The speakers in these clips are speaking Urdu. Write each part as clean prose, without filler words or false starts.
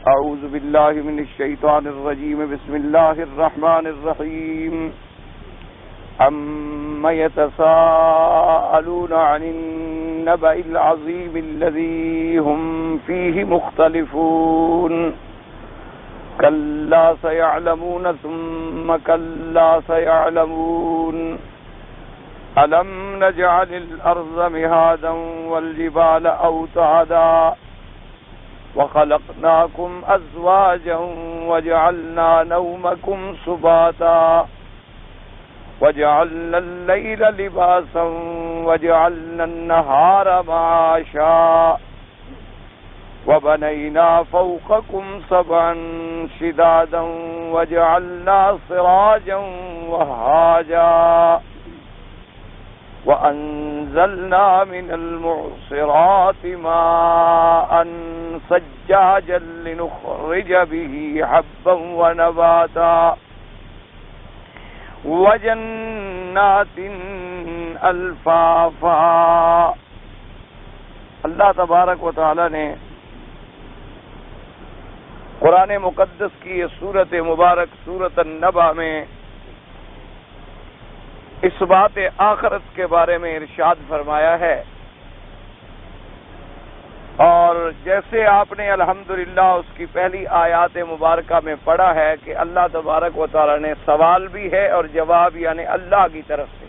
اعوذ باللہ من الشیطان الرجیم بسم اللہ الرحمن الرحیم عما يتساءلون عن النبأ العظیم الذی هم فیہ مختلفون کلا سیعلمون ثم کلا سیعلمون ألم نجعل الأرض مهادا والجبال أوتادا وخلقناكم أزواجا وجعلنا نومكم سباتا وجعلنا الليل لباسا وجعلنا النهار معاشا وبنينا فوقكم سبعا شدادا وجعلنا سراجا وهاجا وأنزلنا من المعصرات ماء ثجاجا لنخرج به حبا ونباتا وجنات الفافا. اللہ تبارک و تعالی نے قرآن مقدس کی یہ سورت مبارک سورت النبأ میں اس بات آخرت کے بارے میں ارشاد فرمایا ہے، اور جیسے آپ نے الحمدللہ اس کی پہلی آیات مبارکہ میں پڑھا ہے کہ اللہ تبارک و تعالی نے سوال بھی ہے اور جواب یعنی اللہ کی طرف سے.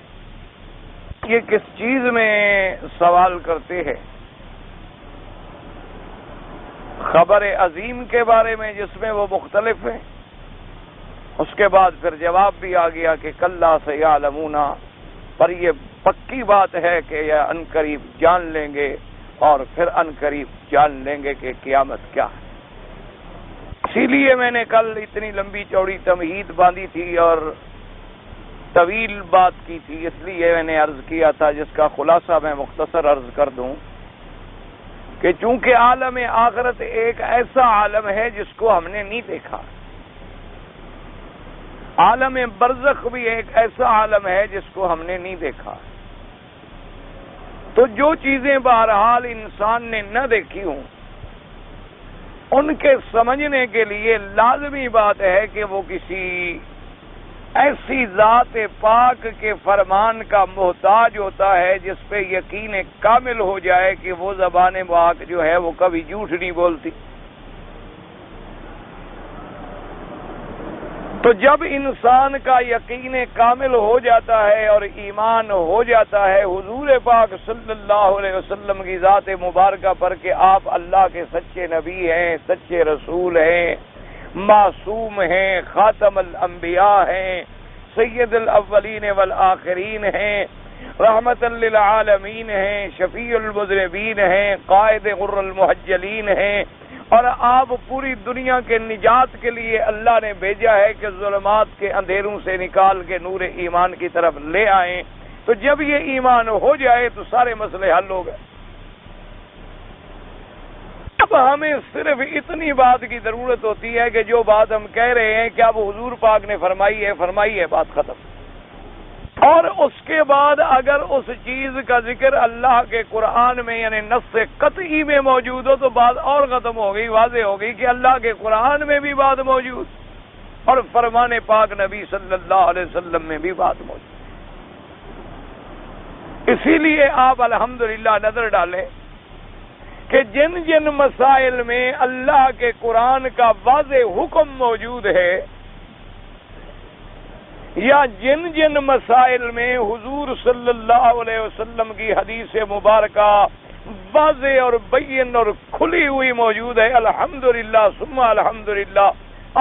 یہ کس چیز میں سوال کرتے ہیں؟ خبر عظیم کے بارے میں جس میں وہ مختلف ہیں. اس کے بعد پھر جواب بھی آ گیا کہ کلا سیعلمون، پر یہ پکی بات ہے کہ یہ عنقریب جان لیں گے، اور پھر عنقریب جان لیں گے کہ قیامت کیا ہے. اسی لیے میں نے کل اتنی لمبی چوڑی تمہید باندھی تھی اور طویل بات کی تھی، اس لیے میں نے عرض کیا تھا جس کا خلاصہ میں مختصر عرض کر دوں کہ چونکہ عالم آخرت ایک ایسا عالم ہے جس کو ہم نے نہیں دیکھا، عالم برزخ بھی ایک ایسا عالم ہے جس کو ہم نے نہیں دیکھا. تو جو چیزیں بہرحال انسان نے نہ دیکھی ہوں ان کے سمجھنے کے لیے لازمی بات ہے کہ وہ کسی ایسی ذات پاک کے فرمان کا محتاج ہوتا ہے جس پہ یقین کامل ہو جائے کہ وہ زبان پاک جو ہے وہ کبھی جھوٹ نہیں بولتی. تو جب انسان کا یقین کامل ہو جاتا ہے اور ایمان ہو جاتا ہے حضور پاک صلی اللہ علیہ وسلم کی ذات مبارکہ پر کہ آپ اللہ کے سچے نبی ہیں، سچے رسول ہیں، معصوم ہیں، خاتم الانبیاء ہیں، سید الاولین والآخرین ہیں، رحمت للعالمین ہیں، شفیع المذنبین ہیں، قائد غر المحجلین ہیں، اور آپ پوری دنیا کے نجات کے لیے اللہ نے بھیجا ہے کہ ظلمات کے اندھیروں سے نکال کے نور ایمان کی طرف لے آئیں. تو جب یہ ایمان ہو جائے تو سارے مسئلے حل ہو گئے. اب ہمیں صرف اتنی بات کی ضرورت ہوتی ہے کہ جو بات ہم کہہ رہے ہیں کیا وہ حضور پاک نے فرمائی ہے، بات ختم. اور اس کے بعد اگر اس چیز کا ذکر اللہ کے قرآن میں یعنی نص قطعی میں موجود ہو تو بات اور ختم ہو گئی، واضح ہو گئی کہ اللہ کے قرآن میں بھی بات موجود اور فرمان پاک نبی صلی اللہ علیہ وسلم میں بھی بات موجود. اسی لیے آپ الحمدللہ نظر ڈالیں کہ جن جن مسائل میں اللہ کے قرآن کا واضح حکم موجود ہے یا جن جن مسائل میں حضور صلی اللہ علیہ وسلم کی حدیث مبارکہ واضح اور بین اور کھلی ہوئی موجود ہے، الحمدللہ ثم الحمدللہ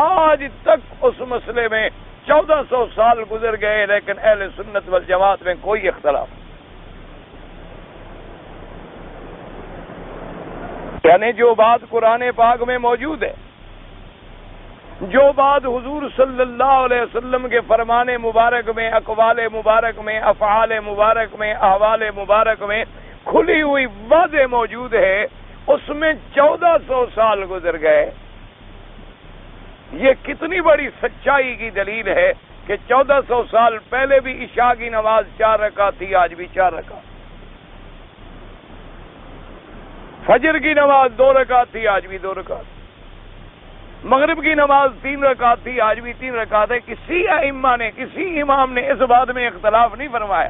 آج تک اس مسئلے میں 1400 سال گزر گئے لیکن اہل سنت والجماعت میں کوئی اختلاف، یعنی جو بات قرآن پاک میں موجود ہے، جو بات حضور صلی اللہ علیہ وسلم کے فرمان مبارک میں، اقوال مبارک میں، افعال مبارک میں، احوال مبارک میں کھلی ہوئی واضح موجود ہے، اس میں 1400 سال گزر گئے. یہ کتنی بڑی سچائی کی دلیل ہے کہ 1400 سال پہلے بھی عشاء کی نماز 4 رکعت تھی، آج بھی 4 رکعت. فجر کی نماز 2 رکعت تھی، آج بھی 2 رکعت. مغرب کی نماز 3 رکعت تھی، آج بھی 3 رکعت ہے. کسی ائمہ نے، کسی امام نے اس بات میں اختلاف نہیں فرمایا.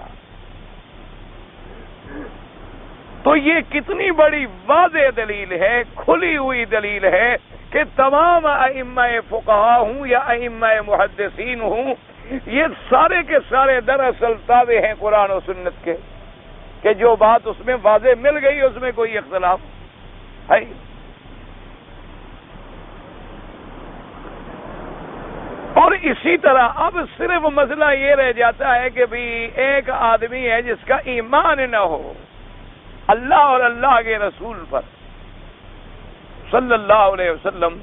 تو یہ کتنی بڑی واضح دلیل ہے، کھلی ہوئی دلیل ہے کہ تمام ائمہ فقہا ہوں یا ائمہ محدثین ہوں، یہ سارے کے سارے دراصل تابع ہیں قرآن و سنت کے، کہ جو بات اس میں واضح مل گئی اس میں کوئی اختلاف ہے. اور اسی طرح اب صرف مسئلہ یہ رہ جاتا ہے کہ بھی ایک آدمی ہے جس کا ایمان نہ ہو اللہ اور اللہ کے رسول پر صلی اللہ علیہ وسلم،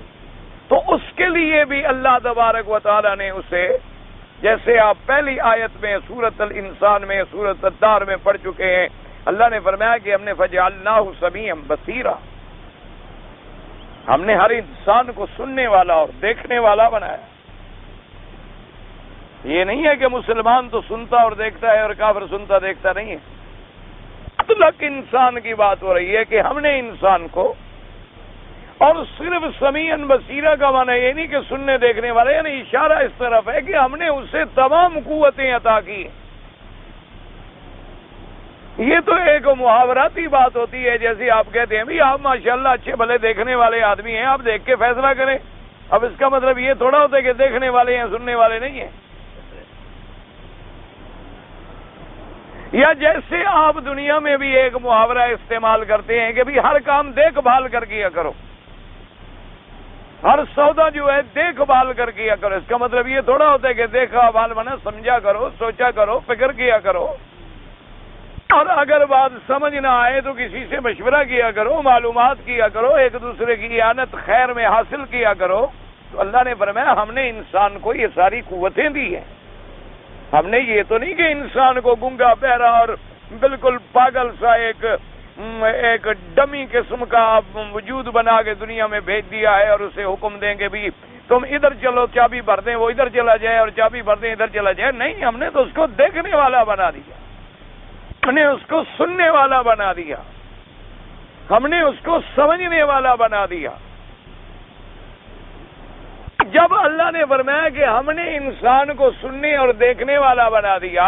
تو اس کے لیے بھی اللہ تبارک و تعالی نے اسے، جیسے آپ پہلی آیت میں سورۃ الانسان میں، سورۃ الدار میں پڑھ چکے ہیں، اللہ نے فرمایا کہ ہم نے فجعلناہ سمیعا بصیرا، ہم نے ہر انسان کو سننے والا اور دیکھنے والا بنایا. یہ نہیں ہے کہ مسلمان تو سنتا اور دیکھتا ہے اور کافر سنتا دیکھتا نہیں ہے. مطلق انسان کی بات ہو رہی ہے کہ ہم نے انسان کو، اور صرف سمیعا بصیرا کا معنی یہ نہیں کہ سننے دیکھنے والے، یعنی اشارہ اس طرف ہے کہ ہم نے اسے تمام قوتیں عطا کی. یہ تو ایک محاوراتی بات ہوتی ہے، جیسے آپ کہتے ہیں بھی آپ ماشاءاللہ اچھے بھلے دیکھنے والے آدمی ہیں، آپ دیکھ کے فیصلہ کریں. اب اس کا مطلب یہ تھوڑا ہوتا ہے کہ دیکھنے والے ہیں سننے والے نہیں ہیں. یا جیسے آپ دنیا میں بھی ایک محاورہ استعمال کرتے ہیں کہ بھی ہر کام دیکھ بھال کر کیا کرو، ہر سودا جو ہے دیکھ بھال کر کیا کرو. اس کا مطلب یہ تھوڑا ہوتا ہے کہ دیکھا بھال بنا، سمجھا کرو، سوچا کرو، فکر کیا کرو، اور اگر بات سمجھ نہ آئے تو کسی سے مشورہ کیا کرو، معلومات کیا کرو، ایک دوسرے کی اعانت خیر میں حاصل کیا کرو. تو اللہ نے فرمایا ہم نے انسان کو یہ ساری قوتیں دی ہیں. ہم نے یہ تو نہیں کہ انسان کو گنگا بہرا اور بالکل پاگل سا ایک ڈمی قسم کا وجود بنا کے دنیا میں بھیج دیا ہے اور اسے حکم دیں کہ بھی تم ادھر چلو چابی بھر دیں، وہ ادھر چلا جائے، اور چابی بھر دیں ادھر چلا جائے. نہیں، ہم نے تو اس کو دیکھنے والا بنا دیا، ہم نے اس کو سننے والا بنا دیا، ہم نے اس کو سمجھنے والا بنا دیا. جب اللہ نے فرمایا کہ ہم نے انسان کو سننے اور دیکھنے والا بنا دیا،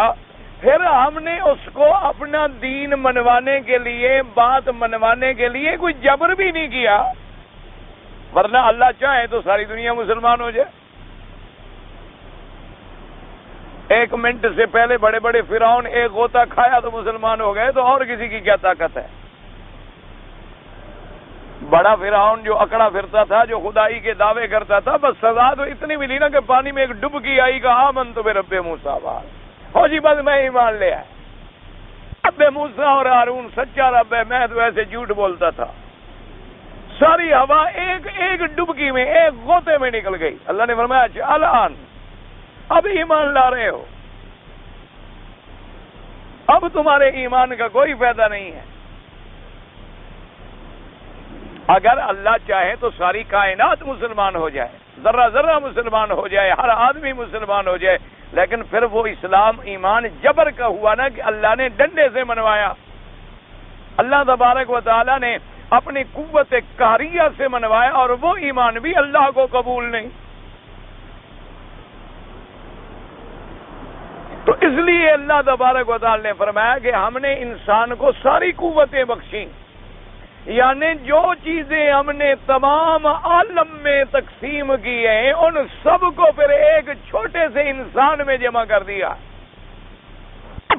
پھر ہم نے اس کو اپنا دین منوانے کے لیے، بات منوانے کے لیے کوئی جبر بھی نہیں کیا، ورنہ اللہ چاہے تو ساری دنیا مسلمان ہو جائے. 1 منٹ سے پہلے بڑے بڑے فرعون ایک غوطہ کھایا تو مسلمان ہو گئے، تو اور کسی کی کیا طاقت ہے؟ بڑا فرعون جو اکڑا پھرتا تھا، جو خدائی کے دعوے کرتا تھا، بس سزا تو اتنی ملی نا کہ پانی میں ایک ڈبکی آئی، کہا آمنت برب موسیٰ ہو جی بس میں ایمان لے آیا. رب موسیٰ اور ہارون سچا رب ہے، میں تو ایسے جھوٹ بولتا تھا. ساری ہوا ایک ڈبکی میں، ایک غوطے میں نکل گئی. اللہ نے فرمایا الان اب ایمان لا رہے ہو، اب تمہارے ایمان کا کوئی فائدہ نہیں ہے. اگر اللہ چاہے تو ساری کائنات مسلمان ہو جائے، ذرہ ذرہ مسلمان ہو جائے، ہر آدمی مسلمان ہو جائے، لیکن پھر وہ اسلام ایمان جبر کا ہوا نا کہ اللہ نے ڈنڈے سے منوایا. اللہ تبارک و تعالی نے اپنی قوت قہریہ سے منوایا، اور وہ ایمان بھی اللہ کو قبول نہیں. تو اس لیے اللہ تبارک و تعالی نے فرمایا کہ ہم نے انسان کو ساری قوتیں بخشیں، یعنی جو چیزیں ہم نے تمام عالم میں تقسیم کی ہیں ان سب کو پھر ایک چھوٹے سے انسان میں جمع کر دیا.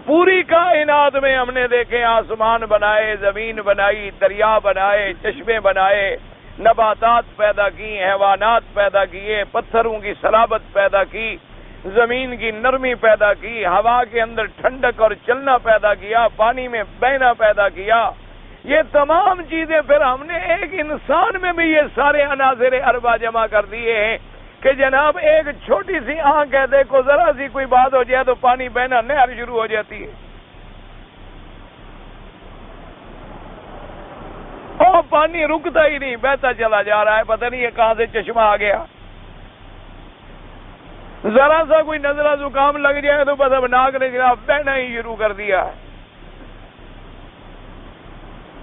پوری کائنات میں ہم نے دیکھے آسمان بنائے، زمین بنائی، دریا بنائے، چشمے بنائے، نباتات پیدا کی، حیوانات پیدا کیے، پتھروں کی صلابت پیدا کی، زمین کی نرمی پیدا کی، ہوا کے اندر ٹھنڈک اور چلنا پیدا کیا، پانی میں بہنا پیدا کیا. یہ تمام چیزیں پھر ہم نے ایک انسان میں بھی یہ سارے عناصر اربع جمع کر دیے ہیں کہ جناب ایک چھوٹی سی آنکھ ہے، دیکھو ذرا سی کوئی بات ہو جائے تو پانی بہنا نہر شروع ہو جاتی ہے. اور پانی رکتا ہی نہیں، بہتا چلا جا رہا ہے، پتہ نہیں یہ کہاں سے چشمہ آ گیا. ذرا سا کوئی نزلہ زکام لگ جائے تو بس اب ناک نے جناب بہنا ہی شروع کر دیا ہے.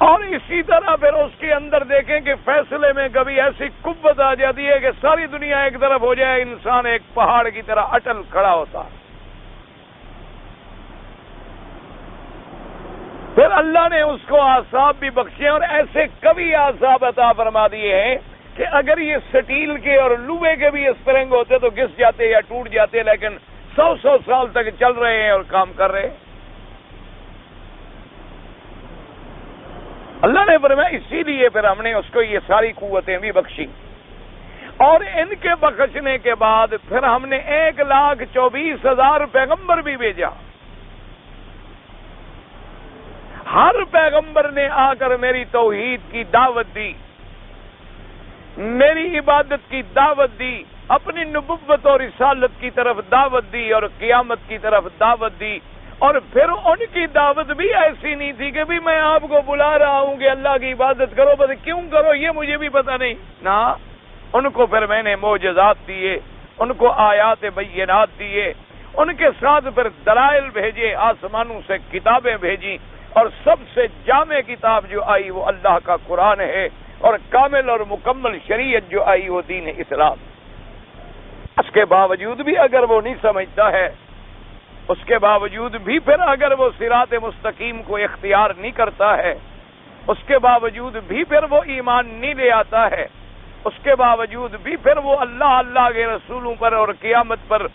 اور اسی طرح پھر اس کے اندر دیکھیں کہ فیصلے میں کبھی ایسی قوت آ جاتی ہے کہ ساری دنیا ایک طرف ہو جائے، انسان ایک پہاڑ کی طرح اٹل کھڑا ہوتا ہے۔ پھر اللہ نے اس کو اعصاب بھی بخشے، اور ایسے کبھی اعصاب عطا فرما دیے ہیں کہ اگر یہ سٹیل کے اور لوہے کے بھی اسپرنگ ہوتے تو گھس جاتے یا ٹوٹ جاتے، لیکن 100 سال تک چل رہے ہیں اور کام کر رہے ہیں۔ اللہ نے فرمایا اسی لیے پھر ہم نے اس کو یہ ساری قوتیں بھی بخشی، اور ان کے بخشنے کے بعد پھر ہم نے 1,24,000 پیغمبر بھی بھیجا۔ ہر پیغمبر نے آ کر میری توحید کی دعوت دی، میری عبادت کی دعوت دی، اپنی نبوت اور رسالت کی طرف دعوت دی اور قیامت کی طرف دعوت دی۔ اور پھر ان کی دعوت بھی ایسی نہیں تھی کہ بھی میں آپ کو بلا رہا ہوں کہ اللہ کی عبادت کرو، بس کیوں کرو یہ مجھے بھی پتہ نہیں نا۔ ان کو پھر میں نے معجزات دیے، ان کو آیات بینات دیے، ان کے ساتھ پھر دلائل بھیجے، آسمانوں سے کتابیں بھیجی، اور سب سے جامع کتاب جو آئی وہ اللہ کا قرآن ہے، اور کامل اور مکمل شریعت جو آئی وہ دین اسلام۔ اس کے باوجود بھی اگر وہ نہیں سمجھتا ہے، اس کے باوجود بھی پھر اگر وہ صراط مستقیم کو اختیار نہیں کرتا ہے، اس کے باوجود بھی پھر وہ ایمان نہیں لے آتا ہے، اس کے باوجود بھی پھر وہ اللہ کے رسولوں پر اور قیامت پر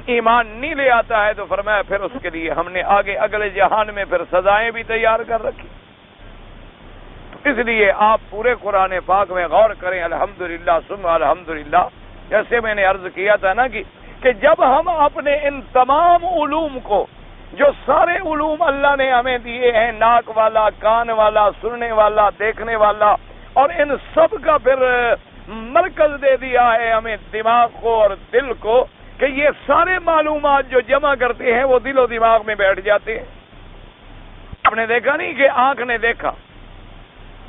ایمان نہیں لے آتا ہے، تو فرمایا پھر اس کے لیے ہم نے آگے اگلے جہان میں پھر سزائیں بھی تیار کر رکھی۔ اس لیے آپ پورے قرآن پاک میں غور کریں، الحمدللہ ثم الحمدللہ۔ جیسے میں نے عرض کیا تھا نا کہ جب ہم اپنے ان تمام علوم کو، جو سارے علوم اللہ نے ہمیں دیے ہیں، ناک والا، کان والا، سننے والا، دیکھنے والا، اور ان سب کا پھر مرکز دے دیا ہے ہمیں دماغ کو اور دل کو، کہ یہ سارے معلومات جو جمع کرتے ہیں وہ دل و دماغ میں بیٹھ جاتے ہیں۔ آپ نے دیکھا نہیں کہ آنکھ نے دیکھا،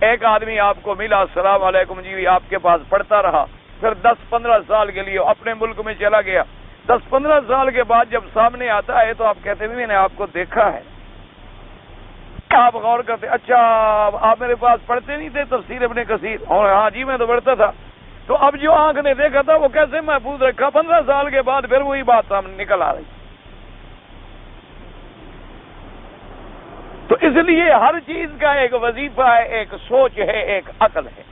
ایک آدمی آپ کو ملا، السلام علیکم جی، آپ کے پاس پڑھتا رہا، پھر 10-15 سال کے لیے اپنے ملک میں چلا گیا، 10-15 سال کے بعد جب سامنے آتا ہے تو آپ کہتے ہیں میں نے آپ کو دیکھا ہے۔ آپ غور کرتے، اچھا آپ میرے پاس پڑھتے نہیں تھے تفسیر ابن کثیر؟ اور ہاں جی میں تو پڑھتا تھا۔ تو اب جو آنکھ نے دیکھا تھا وہ کیسے محفوظ رکھا؟ 15 سال کے بعد پھر وہی بات سامنے نکل آ رہی۔ تو اس لیے ہر چیز کا ایک وظیفہ ہے، ایک سوچ ہے، ایک عقل ہے،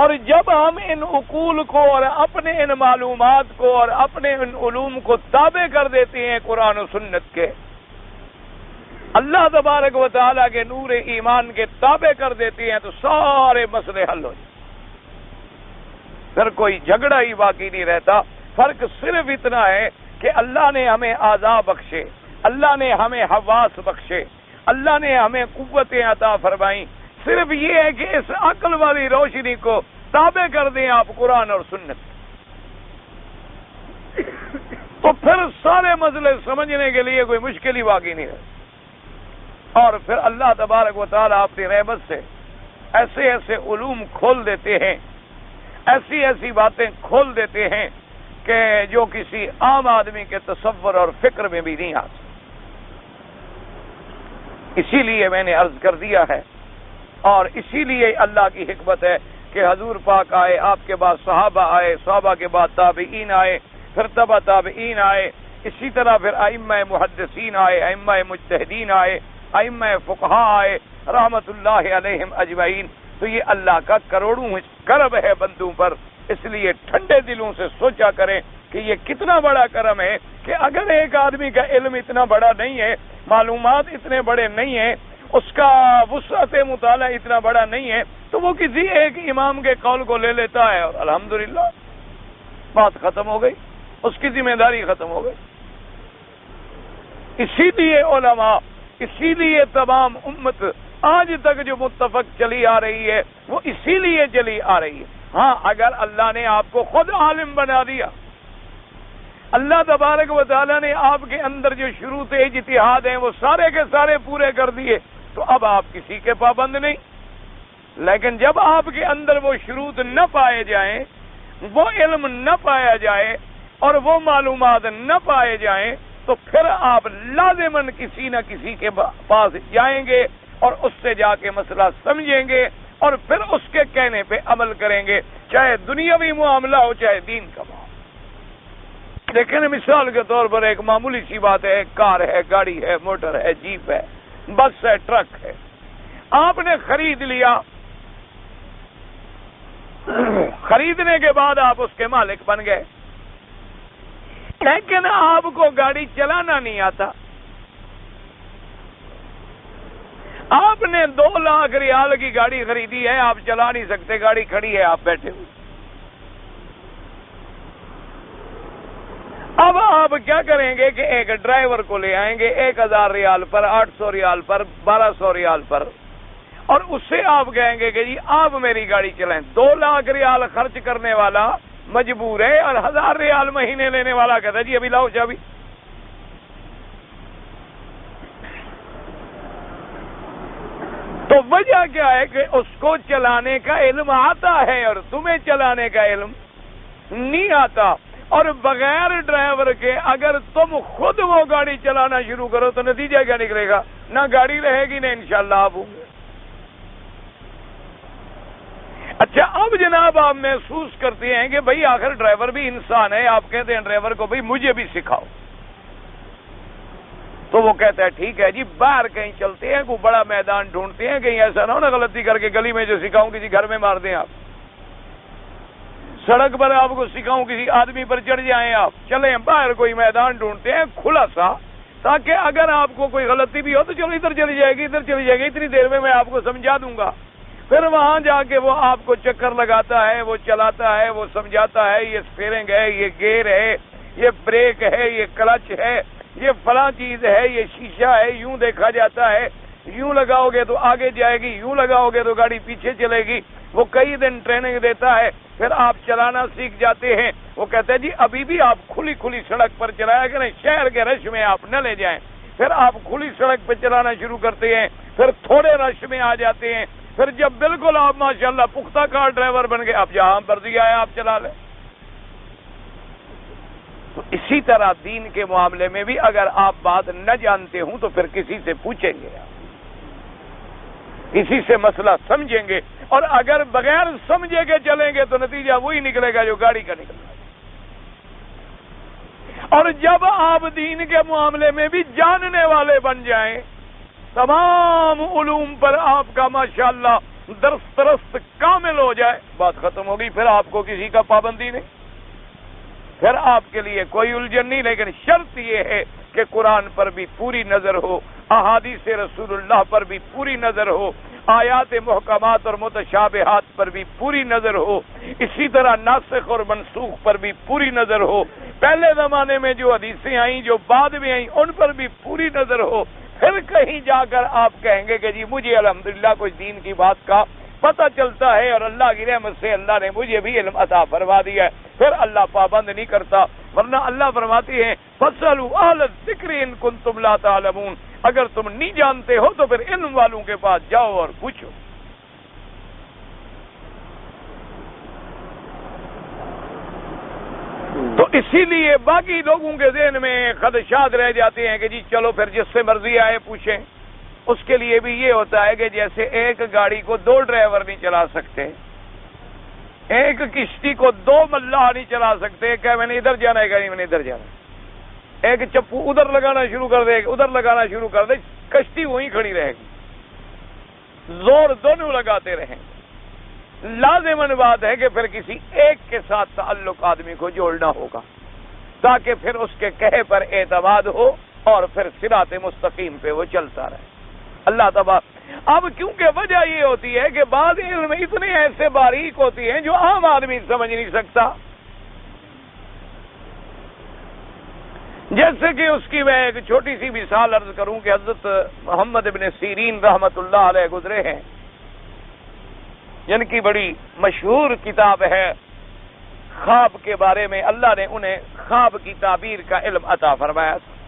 اور جب ہم ان عقول کو اور اپنے ان معلومات کو اور اپنے ان علوم کو تابع کر دیتے ہیں قرآن و سنت کے، اللہ تبارک و تعالیٰ کے نور ایمان کے تابع کر دیتے ہیں، تو سارے مسئلے حل ہو جاتے، پھر کوئی جھگڑا ہی باقی نہیں رہتا۔ فرق صرف اتنا ہے کہ اللہ نے ہمیں اعضاء بخشے، اللہ نے ہمیں حواس بخشے، اللہ نے ہمیں قوتیں عطا فرمائیں، صرف یہ ہے کہ اس عقل والی روشنی کو تابع کر دیں آپ قرآن اور سنت، تو پھر سارے مسئلے سمجھنے کے لیے کوئی مشکل ہی باقی نہیں ہے۔ اور پھر اللہ تبارک و تعالیٰ اپنی رحمت سے ایسے ایسے علوم کھول دیتے ہیں، ایسی ایسی باتیں کھول دیتے ہیں کہ جو کسی عام آدمی کے تصور اور فکر میں بھی نہیں آتا۔ اسی لیے میں نے عرض کر دیا ہے، اور اسی لیے اللہ کی حکمت ہے کہ حضور پاک آئے، آپ کے بعد صحابہ آئے، صحابہ کے بعد تابعین آئے، پھر تبع تابعین آئے، اسی طرح پھر ائمہ محدثین آئے، ائمہ مجتہدین آئے، ائمہ فقہا آئے رحمت اللہ علیہم اجمعین۔ تو یہ اللہ کا کروڑوں کرم ہے بندوں پر، اس لیے ٹھنڈے دلوں سے سوچا کریں کہ یہ کتنا بڑا کرم ہے کہ اگر ایک آدمی کا علم اتنا بڑا نہیں ہے، معلومات اتنے بڑے نہیں ہیں، اس کا وسعت مطالعہ اتنا بڑا نہیں ہے، تو وہ کسی ایک امام کے قول کو لے لیتا ہے اور الحمدللہ بات ختم ہو گئی، اس کی ذمہ داری ختم ہو گئی۔ اسی لیے علماء، اسی لیے تمام امت آج تک جو متفق چلی آ رہی ہے وہ اسی لیے چلی آ رہی ہے۔ ہاں اگر اللہ نے آپ کو خود عالم بنا دیا، اللہ تبارک و تعالیٰ نے آپ کے اندر جو شروط اجتہاد ہیں وہ سارے کے سارے پورے کر دیے، تو اب آپ کسی کے پابند نہیں۔ لیکن جب آپ کے اندر وہ شروط نہ پائے جائیں، وہ علم نہ پایا جائے اور وہ معلومات نہ پائے جائیں، تو پھر آپ لازماً کسی نہ کسی کے پاس جائیں گے اور اس سے جا کے مسئلہ سمجھیں گے اور پھر اس کے کہنے پہ عمل کریں گے، چاہے دنیاوی معاملہ ہو چاہے دین کا معاملہ۔ لیکن مثال کے طور پر ایک معمولی سی بات ہے، ایک کار ہے، گاڑی ہے، موٹر ہے، جیپ ہے، بس ہے، ٹرک ہے، آپ نے خرید لیا، خریدنے کے بعد آپ اس کے مالک بن گئے، لیکن آپ کو گاڑی چلانا نہیں آتا۔ آپ نے 2 لاکھ ریال کی گاڑی خریدی ہے، آپ چلا نہیں سکتے، گاڑی کھڑی ہے، آپ بیٹھے ہوئے۔ اب آپ کیا کریں گے کہ ایک ڈرائیور کو لے آئیں گے 1000 ریال پر، 800 ریال پر، 1200 ریال پر، اور اس سے آپ کہیں گے کہ جی آپ میری گاڑی چلائیں۔ 2 لاکھ ریال خرچ کرنے والا مجبور ہے اور 1000 ریال مہینے لینے والا کہتا ہے جی ابھی لاؤ چابی۔ تو وجہ کیا ہے کہ اس کو چلانے کا علم آتا ہے اور تمہیں چلانے کا علم نہیں آتا، اور بغیر ڈرائیور کے اگر تم خود وہ گاڑی چلانا شروع کرو تو نتیجہ کیا نکلے گا؟ نہ گاڑی رہے گی نہ انشاءاللہ آپ ہوں گے۔ اچھا، اب جناب آپ محسوس کرتے ہیں کہ بھئی آخر ڈرائیور بھی انسان ہے، آپ کہتے ہیں ڈرائیور کو بھئی مجھے بھی سکھاؤ، تو وہ کہتا ہے ٹھیک ہے جی، باہر کہیں چلتے ہیں، کوئی بڑا میدان ڈھونڈتے ہیں، کہیں ایسا نہ ہو نا غلطی کر کے گلی میں جو سکھاؤں کسی گھر میں مار دیں آپ، سڑک پر آپ کو سکھاؤں کسی آدمی پر چڑھ جائیں آپ، چلیں باہر کوئی میدان ڈھونڈتے ہیں کھلا سا، تاکہ اگر آپ کو کوئی غلطی بھی ہو تو چلو ادھر چلی جائے گی، ادھر چلی جائے گی، اتنی دیر میں آپ کو سمجھا دوں گا۔ پھر وہاں جا کے وہ آپ کو چکر لگاتا ہے، وہ چلاتا ہے، وہ سمجھاتا ہے یہ اسٹیئرنگ ہے، یہ گیئر ہے، یہ بریک ہے، یہ کلچ ہے، یہ فلاں چیز ہے، یہ شیشہ ہے، یوں دیکھا جاتا ہے، یوں لگاؤ گے تو آگے جائے گی، یوں لگاؤ گے تو گاڑی پیچھے چلے گی۔ وہ کئی دن ٹریننگ دیتا ہے، پھر آپ چلانا سیکھ جاتے ہیں۔ وہ کہتے ہیں جی ابھی بھی آپ کھلی کھلی سڑک پر چلایا کریں، شہر کے رش میں آپ نہ لے جائیں۔ پھر آپ کھلی سڑک پہ چلانا شروع کرتے ہیں، پھر تھوڑے رش میں آ جاتے ہیں، پھر جب بالکل آپ ماشاءاللہ پختہ کار ڈرائیور بن گئے، آپ جہاں مرضی آئے آپ چلا لیں۔ تو اسی طرح دین کے معاملے میں بھی اگر آپ بات نہ جانتے ہوں تو پھر کسی سے پوچھیں گے، کسی سے مسئلہ سمجھیں گے، اور اگر بغیر سمجھے کے چلیں گے تو نتیجہ وہی نکلے گا جو گاڑی کا نکلے گا۔ اور جب آپ دین کے معاملے میں بھی جاننے والے بن جائیں، تمام علوم پر آپ کا ماشاءاللہ درست کامل ہو جائے، بات ختم ہوگی، پھر آپ کو کسی کا پابندی نہیں، پھر آپ کے لیے کوئی الجھن نہیں۔ لیکن شرط یہ ہے کہ قرآن پر بھی پوری نظر ہو، احادیث رسول اللہ پر بھی پوری نظر ہو، آیات محکمات اور متشابہات پر بھی پوری نظر ہو، اسی طرح ناسخ اور منسوخ پر بھی پوری نظر ہو، پہلے زمانے میں جو حدیثیں آئیں جو بعد میں آئیں ان پر بھی پوری نظر ہو۔ پھر کہیں جا کر آپ کہیں گے کہ جی مجھے الحمدللہ کچھ دین کی بات کا پتہ چلتا ہے اور اللہ کی رحمت سے اللہ نے مجھے بھی علم عطا فرما دیا ہے، پھر اللہ پابند نہیں کرتا، ورنہ اللہ فرماتے ہیں فَاسْأَلُوا أَهْلَ الذِّكْرِ إِن كُنتُمْ لَا تَعْلَمُونَ، اگر تم نہیں جانتے ہو تو پھر علم والوں کے پاس جاؤ اور پوچھو۔ تو اسی لیے باقی لوگوں کے ذہن میں خدشات رہ جاتے ہیں کہ جی چلو پھر جس سے مرضی آئے پوچھیں۔ اس کے لیے بھی یہ ہوتا ہے کہ جیسے ایک گاڑی کو 2 ڈرائیور نہیں چلا سکتے، ایک کشتی کو 2 ملاح نہیں چلا سکتے کہ میں نے ادھر جانا ہے کہ میں نے ادھر جانا ہے، ایک چپو ادھر لگانا شروع کر دے ادھر لگانا شروع کر دے، کشتی وہیں کھڑی رہے گی، زور دونوں لگاتے رہیں گے۔ لازماً بات ہے کہ پھر کسی ایک کے ساتھ تعلق آدمی کو جوڑنا ہوگا تاکہ پھر اس کے کہے پر اعتماد ہو اور پھر صراط مستقیم پہ وہ چلتا رہے۔ اللہ تبارک اب کیونکہ وجہ یہ ہوتی ہے کہ بعض علم اتنے ایسے باریک ہوتی ہیں جو عام آدمی سمجھ نہیں سکتا، جیسے کہ اس کی میں ایک چھوٹی سی مثال عرض کروں کہ حضرت محمد ابن سیرین رحمت اللہ علیہ گزرے ہیں، جن کی بڑی مشہور کتاب ہے خواب کے بارے میں، اللہ نے انہیں خواب کی تعبیر کا علم عطا فرمایا تھا۔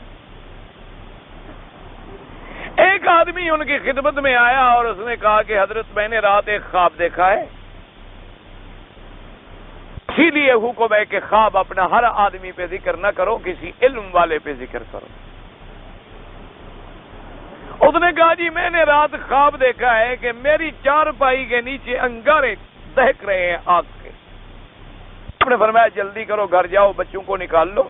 ایک آدمی ان کی خدمت میں آیا اور اس نے کہا کہ حضرت میں نے رات ایک خواب دیکھا ہے، اسی لیے حکم ہے کہ خواب اپنا ہر آدمی پہ ذکر نہ کرو، کسی علم والے پہ ذکر کرو۔ اس نے کہا جی میں نے رات خواب دیکھا ہے کہ میری چارپائی کے نیچے انگارے دہک رہے ہیں آگ کے. آپ نے فرمایا جلدی کرو، گھر جاؤ، بچوں کو نکال لو،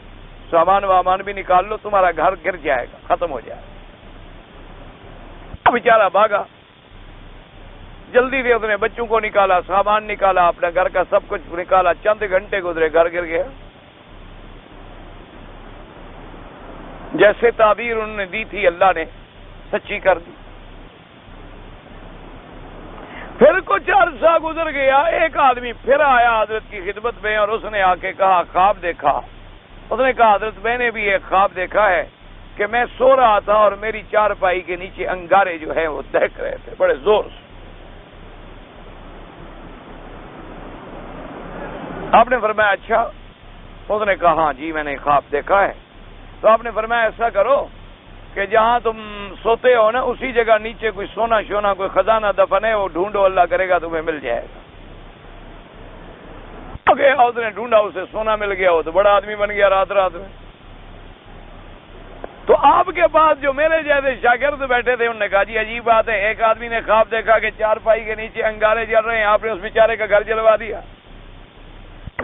سامان وامان بھی نکال لو، تمہارا گھر گر جائے گا، ختم ہو جائے گا. بیچارہ بھاگا، جلدی سے اس نے بچوں کو نکالا، سامان نکالا، اپنے گھر کا سب کچھ نکالا. چند گھنٹے گزرے، گھر گر گیا. جیسے تعبیر انہوں نے دی تھی اللہ نے سچی کر دی. پھر کچھ عرصہ گزر گیا، ایک آدمی پھر آیا حضرت کی خدمت میں اور اس نے آ کے کہا خواب دیکھا. اس نے کہا حضرت میں نے بھی ایک خواب دیکھا ہے کہ میں سو رہا تھا اور میری چارپائی کے نیچے انگارے جو ہے وہ دہک رہے تھے بڑے زور سے. آپ نے فرمایا اچھا؟ اس نے کہا ہاں جی میں نے خواب دیکھا ہے. تو آپ نے فرمایا ایسا کرو کہ جہاں تم سوتے ہو نا اسی جگہ نیچے کوئی سونا شونا کوئی خزانہ دفن ہے، وہ ڈھونڈو، اللہ کرے گا تمہیں مل جائے گا. اس نے ڈھونڈا، اسے سونا مل گیا، وہ تو بڑا آدمی بن گیا رات رات میں. تو آپ کے پاس جو میرے جیسے شاگرد بیٹھے تھے انہوں نے کہا جی عجیب بات ہے، ایک آدمی نے خواب دیکھا کہ چارپائی کے نیچے انگارے جل رہے ہیں، آپ نے اس بیچارے کا گھر جلوا دیا.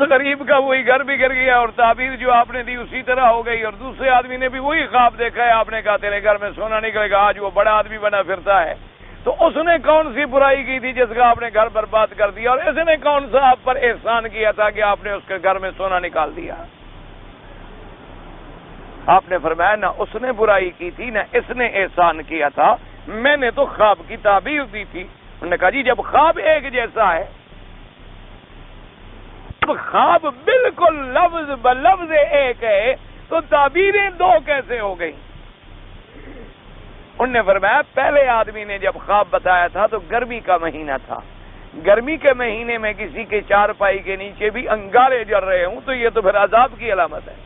غریب کا وہی گھر بھی گر گیا اور تعبیر جو آپ نے دی اسی طرح ہو گئی. اور دوسرے آدمی نے بھی وہی خواب دیکھا ہے، آپ نے کہا تیرے گھر میں سونا نکلے گا، آج وہ بڑا آدمی بنا پھرتا ہے. تو اس نے کون سی برائی کی تھی جس کا آپ نے گھر برباد کر دیا، اور اس نے کون سا آپ پر احسان کیا تھا کہ آپ نے اس کے گھر میں سونا نکال دیا؟ آپ نے فرمایا نہ اس نے برائی کی تھی نہ اس نے احسان کیا تھا، میں نے تو خواب کی تعبیر دی تھی. انہوں نے کہا جی جب خواب ایک جیسا ہے، خواب بالکل لفظ بلفظ ایک ہے تو تعبیریں دو کیسے ہو گئی؟ انہوں نے فرمایا پہلے آدمی نے جب خواب بتایا تھا تو گرمی کا مہینہ تھا، گرمی کے مہینے میں کسی کے چارپائی کے نیچے بھی انگارے جل رہے ہوں تو یہ تو پھر عذاب کی علامت ہے.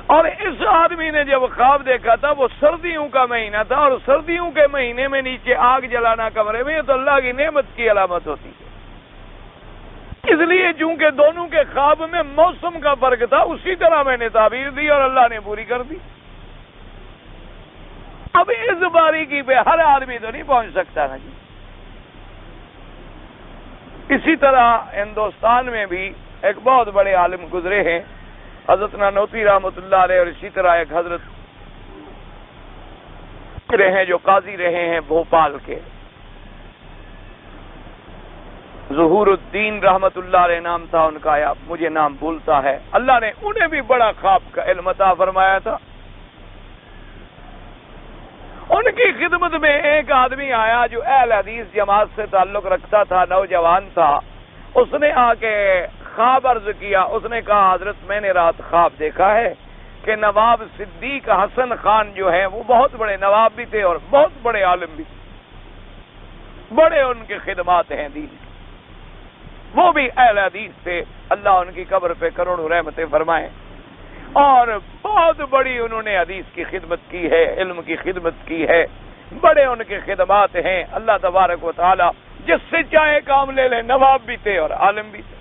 اور اس آدمی نے جب خواب دیکھا تھا وہ سردیوں کا مہینہ تھا، اور سردیوں کے مہینے میں نیچے آگ جلانا کمرے میں یہ تو اللہ کی نعمت کی علامت ہوتی ہے. اس لیے چونکہ دونوں کے خواب میں موسم کا فرق تھا اسی طرح میں نے تعبیر دی اور اللہ نے پوری کر دی. اب اس باریکی پہ ہر آدمی تو نہیں پہنچ سکتا نا جی. اسی طرح ہندوستان میں بھی ایک بہت بڑے عالم گزرے ہیں حضرت نانوتوی رحمۃ اللہ علیہ، اور اسی طرح ایک حضرت رہے ہیں جو قاضی رہے ہیں بھوپال کے، ظہور الدین رحمت اللہ علیہ نام تھا ان کا، یا مجھے نام بھولتا ہے. اللہ نے انہیں بھی بڑا خواب کا علم عطا فرمایا تھا. ان کی خدمت میں ایک آدمی آیا جو اہل حدیث جماعت سے تعلق رکھتا تھا، نوجوان تھا. اس نے آ کے خواب عرض کیا. اس نے کہا حضرت میں نے رات خواب دیکھا ہے کہ نواب صدیق حسن خان جو ہیں وہ بہت بڑے نواب بھی تھے اور بہت بڑے عالم بھی تھے، بڑے ان کے خدمات ہیں دین، وہ بھی اہل حدیث تھے. اللہ ان کی قبر پہ کروڑوں رحمتیں فرمائیں، اور بہت بڑی انہوں نے حدیث کی خدمت کی ہے، علم کی خدمت کی ہے، بڑے ان کے خدمات ہیں. اللہ تبارک و تعالی جس سے چاہے کام لے لیں، نواب بھی تھے اور عالم بھی تھے.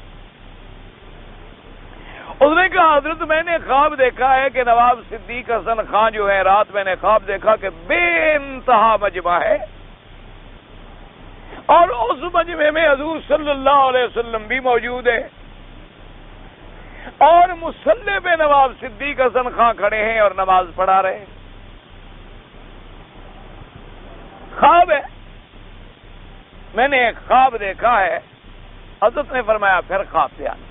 اس نے کہا حضرت میں نے خواب دیکھا ہے کہ نواب صدیق حسن خان جو ہے، رات میں نے خواب دیکھا کہ بے انتہا مجمع ہے، اور اس مجمع میں حضور صلی اللہ علیہ وسلم بھی موجود ہے، اور مصلی پہ نواب صدیق حسن خان کھڑے ہیں اور نماز پڑھا رہے ہیں. خواب ہے، میں نے ایک خواب دیکھا ہے. حضرت نے فرمایا پھر خواب بیان کیا.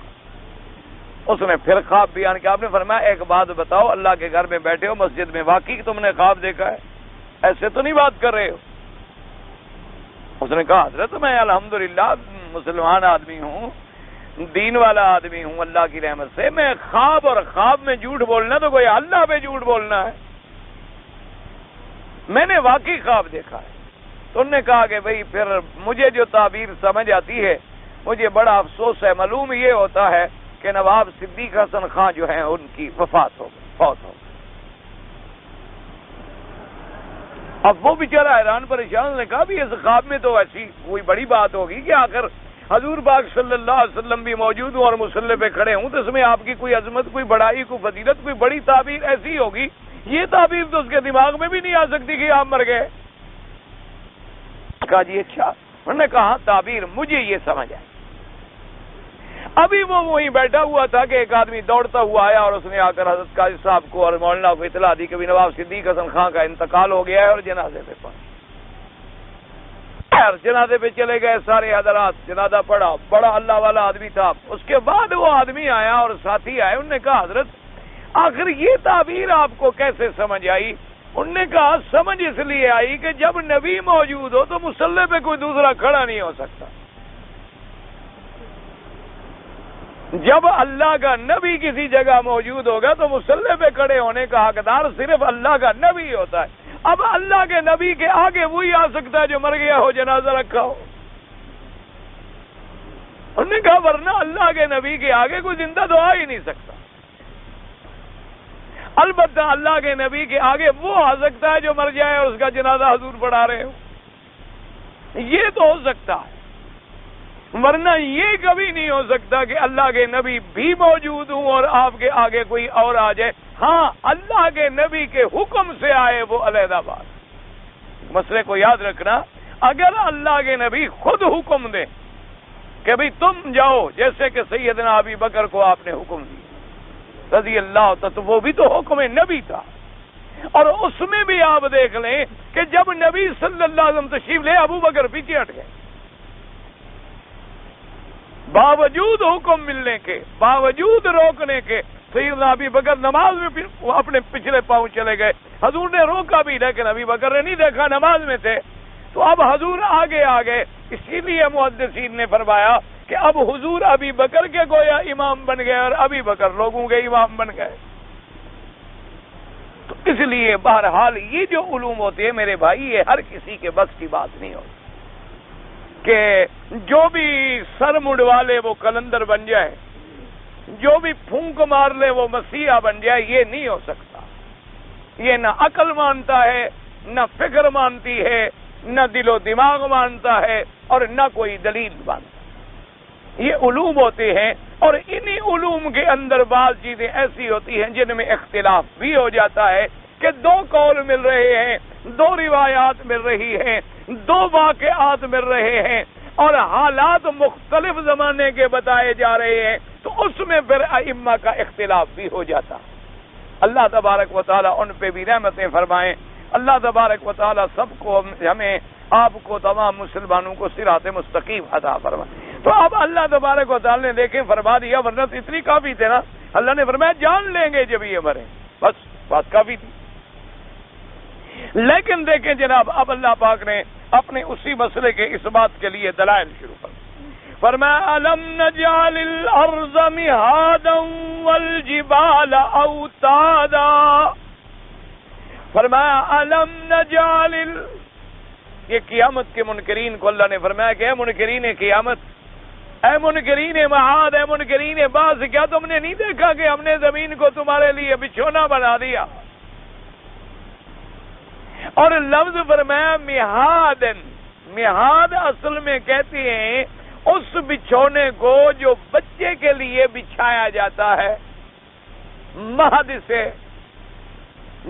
اس نے پھر خواب بیان کیا. آپ نے فرمایا ایک بات بتاؤ، اللہ کے گھر میں بیٹھے ہو مسجد میں، واقعی تم نے خواب دیکھا ہے؟ ایسے تو نہیں بات کر رہے ہو؟ اس نے کہا حضرت میں الحمدللہ مسلمان آدمی ہوں، دین والا آدمی ہوں اللہ کی رحمت سے. میں خواب اور خواب میں جھوٹ بولنا تو کوئی اللہ پہ جھوٹ بولنا ہے. میں نے واقعی خواب دیکھا ہے. تو انہوں نے کہا کہ بھئی پھر مجھے جو تعبیر سمجھ آتی ہے، مجھے بڑا افسوس ہے، معلوم یہ ہوتا ہے کہ نواب صدیق حسن خان جو ہیں ان کی وفات ہو گئی، فوت ہو گئی. اب وہ بیچارہ حیران پریشان نے کہا بھی اس خواب میں تو ایسی کوئی بڑی بات ہوگی کہ آخر حضور پاک صلی اللہ علیہ وسلم بھی موجود ہوں اور مصلی پہ کھڑے ہوں، تو اس میں آپ کی کوئی عظمت، کوئی بڑائی، کوئی فضیلت، کوئی بڑی تعبیر ایسی ہوگی یہ تعبیر تو اس کے دماغ میں بھی نہیں آ سکتی کہ آپ مر گئے. کہا جی اچھا. انہوں نے کہا تعبیر مجھے یہ سمجھ آئی. ابھی وہ وہیں بیٹھا ہوا تھا کہ ایک آدمی دوڑتا ہوا آیا اور اس نے آ کر حضرت قاضی صاحب کو اور مولانا کو اطلاع دی کہ بھی نواب صدیق حسن خان کا انتقال ہو گیا ہے اور جنازے پہ پڑھ. جنازے پہ چلے گئے سارے حضرات, جنازہ پڑھا. بڑا اللہ والا آدمی تھا. اس کے بعد وہ آدمی آیا اور ساتھی آئے. انہوں نے کہا حضرت آخر یہ تعبیر آپ کو کیسے سمجھ آئی؟ انہوں نے کہا سمجھ اس لیے آئی کہ جب نبی موجود ہو تو مصلی پہ کوئی دوسرا کھڑا نہیں ہو سکتا. جب اللہ کا نبی کسی جگہ موجود ہوگا تو مصلی پہ کھڑے ہونے کا حقدار صرف اللہ کا نبی ہوتا ہے. اب اللہ کے نبی کے آگے وہی آ سکتا ہے جو مر گیا ہو, جنازہ رکھا ہو. انہوں نے کہا ورنہ اللہ کے نبی کے آگے کوئی زندہ تو آ ہی نہیں سکتا. البتہ اللہ کے نبی کے آگے وہ آ سکتا ہے جو مر جائے اور اس کا جنازہ حضور پڑھا رہے ہو. یہ تو ہو سکتا ہے, ورنہ یہ کبھی نہیں ہو سکتا کہ اللہ کے نبی بھی موجود ہوں اور آپ کے آگے کوئی اور آ جائے. ہاں اللہ کے نبی کے حکم سے آئے وہ علیحدہ بات. مسئلے کو یاد رکھنا, اگر اللہ کے نبی خود حکم دیں کہ بھئی تم جاؤ, جیسے کہ سیدنا ابی بکر کو آپ نے حکم دیا رضی اللہ عنہ, تو وہ بھی تو حکم نبی تھا. اور اس میں بھی آپ دیکھ لیں کہ جب نبی صلی اللہ علیہ وسلم تشریف لے ابو بکر پیچھے ہٹ گئے, باوجود حکم ملنے کے, باوجود روکنے کے. سیدنا ابی بکر نماز میں اپنے پچھلے پاؤں چلے گئے. حضور نے روکا بھی لیکن ابی بکر نے نہیں دیکھا, نماز میں تھے. تو اب حضور آگے آ گئے. اسی لیے محدثین نے فرمایا کہ اب حضور ابی بکر کے گویا امام بن گئے اور ابی بکر لوگوں کے امام بن گئے. تو اس لیے بہرحال یہ جو علوم ہوتے ہیں میرے بھائی, یہ ہر کسی کے بس کی بات نہیں ہوتی کہ جو بھی سر منڈوا لے وہ کلندر بن جائے, جو بھی پھونک مار لے وہ مسیحا بن جائے. یہ نہیں ہو سکتا. یہ نہ عقل مانتا ہے, نہ فکر مانتی ہے, نہ دل و دماغ مانتا ہے, اور نہ کوئی دلیل مانتا. یہ علوم ہوتے ہیں, اور انہی علوم کے اندر بعض چیزیں ایسی ہوتی ہیں جن میں اختلاف بھی ہو جاتا ہے کہ دو قول مل رہے ہیں, دو روایات مل رہی ہیں, دو واقعات مل رہے ہیں, اور حالات مختلف زمانے کے بتائے جا رہے ہیں. تو اس میں پھر ائمہ کا اختلاف بھی ہو جاتا. اللہ تبارک و تعالیٰ ان پہ بھی رحمتیں فرمائیں. اللہ تبارک و تعالیٰ سب کو, ہمیں, آپ کو, تمام مسلمانوں کو صراط مستقیم عطا فرمائے. تو اب اللہ تبارک و تعالیٰ نے دیکھیں فرما دیا, ورنہ تو اتنی کافی تھے نا. اللہ نے فرمایا جان لیں گے جب یہ مریں, بس بات کافی تھی. لیکن دیکھیں جناب, اب اللہ پاک نے اپنے اسی مسئلے کے اس بات کے لیے دلائل شروع کر فرمایا الم نجعل الارض مہادا والجبال اوتادا. فرمایا الم نجعل, یہ قیامت کے منکرین کو اللہ نے فرمایا کہ اے منکرین قیامت, اے منکرین معاد, اے منکرین بعض, کیا تم نے نہیں دیکھا کہ ہم نے زمین کو تمہارے لیے بچھونا بنا دیا؟ اور لفظ فرمایا مہادن. مہاد اصل میں کہتے ہیں اس بچھونے کو جو بچے کے لیے بچھایا جاتا ہے مہد سے.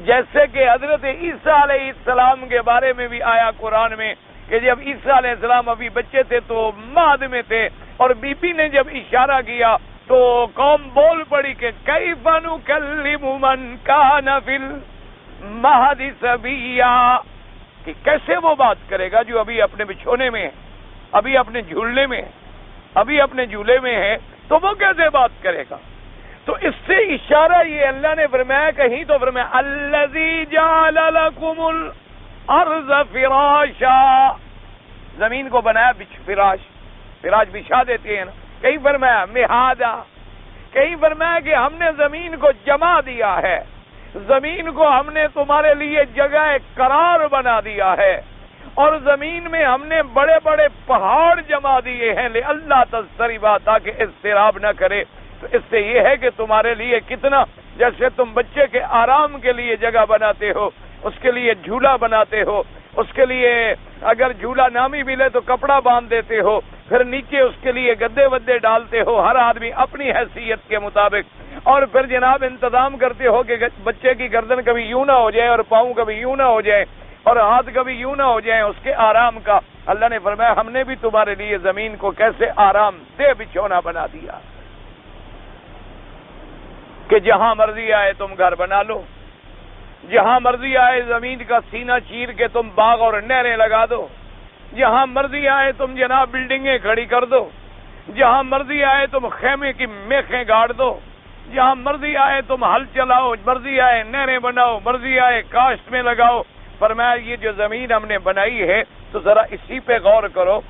جیسے کہ حضرت عیسیٰ علیہ السلام کے بارے میں بھی آیا قرآن میں کہ جب عیسیٰ علیہ السلام ابھی بچے تھے تو مہد میں تھے, اور بی بی نے جب اشارہ کیا تو قوم بول پڑی کہ کیف نکلم من کان فی المہد صبیا, کہ کیسے وہ بات کرے گا جو ابھی اپنے بچھونے میں ہے, ابھی اپنے جھولنے میں ہے, ابھی اپنے جھولے میں ہے, تو وہ کیسے بات کرے گا؟ تو اس سے اشارہ یہ اللہ نے فرمایا, کہیں تو فرمایا الذی جعل لکم الارض فراشا, زمین کو بنایا فراش, فراش بچھا دیتے ہیں نا. کہیں فرمایا مہادا, کہیں فرمایا کہ ہم نے زمین کو جما دیا ہے, زمین کو ہم نے تمہارے لیے جگہ قرار بنا دیا ہے, اور زمین میں ہم نے بڑے بڑے پہاڑ جما دیے ہیں اللہ تضطربا, تاکہ اضطراب نہ کرے. تو اس سے یہ ہے کہ تمہارے لیے کتنا, جیسے تم بچے کے آرام کے لیے جگہ بناتے ہو, اس کے لیے جھولا بناتے ہو, اس کے لیے اگر جھولا نامی ملے تو کپڑا باندھ دیتے ہو, پھر نیچے اس کے لیے گدے ودے ڈالتے ہو, ہر آدمی اپنی حیثیت کے مطابق. اور پھر جناب انتظام کرتے ہو کہ بچے کی گردن کبھی یوں نہ ہو جائے اور پاؤں کبھی یوں نہ ہو جائے اور ہاتھ کبھی یوں نہ ہو جائیں اس کے آرام کا. اللہ نے فرمایا ہم نے بھی تمہارے لیے زمین کو کیسے آرام دہ بچھونا بنا دیا کہ جہاں مرضی آئے تم گھر بنا لو, جہاں مرضی آئے زمین کا سینہ چیر کے تم باغ اور نہریں لگا دو, جہاں مرضی آئے تم جناب بلڈنگیں کھڑی کر دو, جہاں مرضی آئے تم خیمے کی میخیں گاڑ دو, جہاں مرضی آئے تم ہل چلاؤ, مرضی آئے نہریں بناؤ, مرضی آئے کاشت میں لگاؤ. فرمایا یہ جو زمین ہم نے بنائی ہے تو ذرا اسی پہ غور کرو.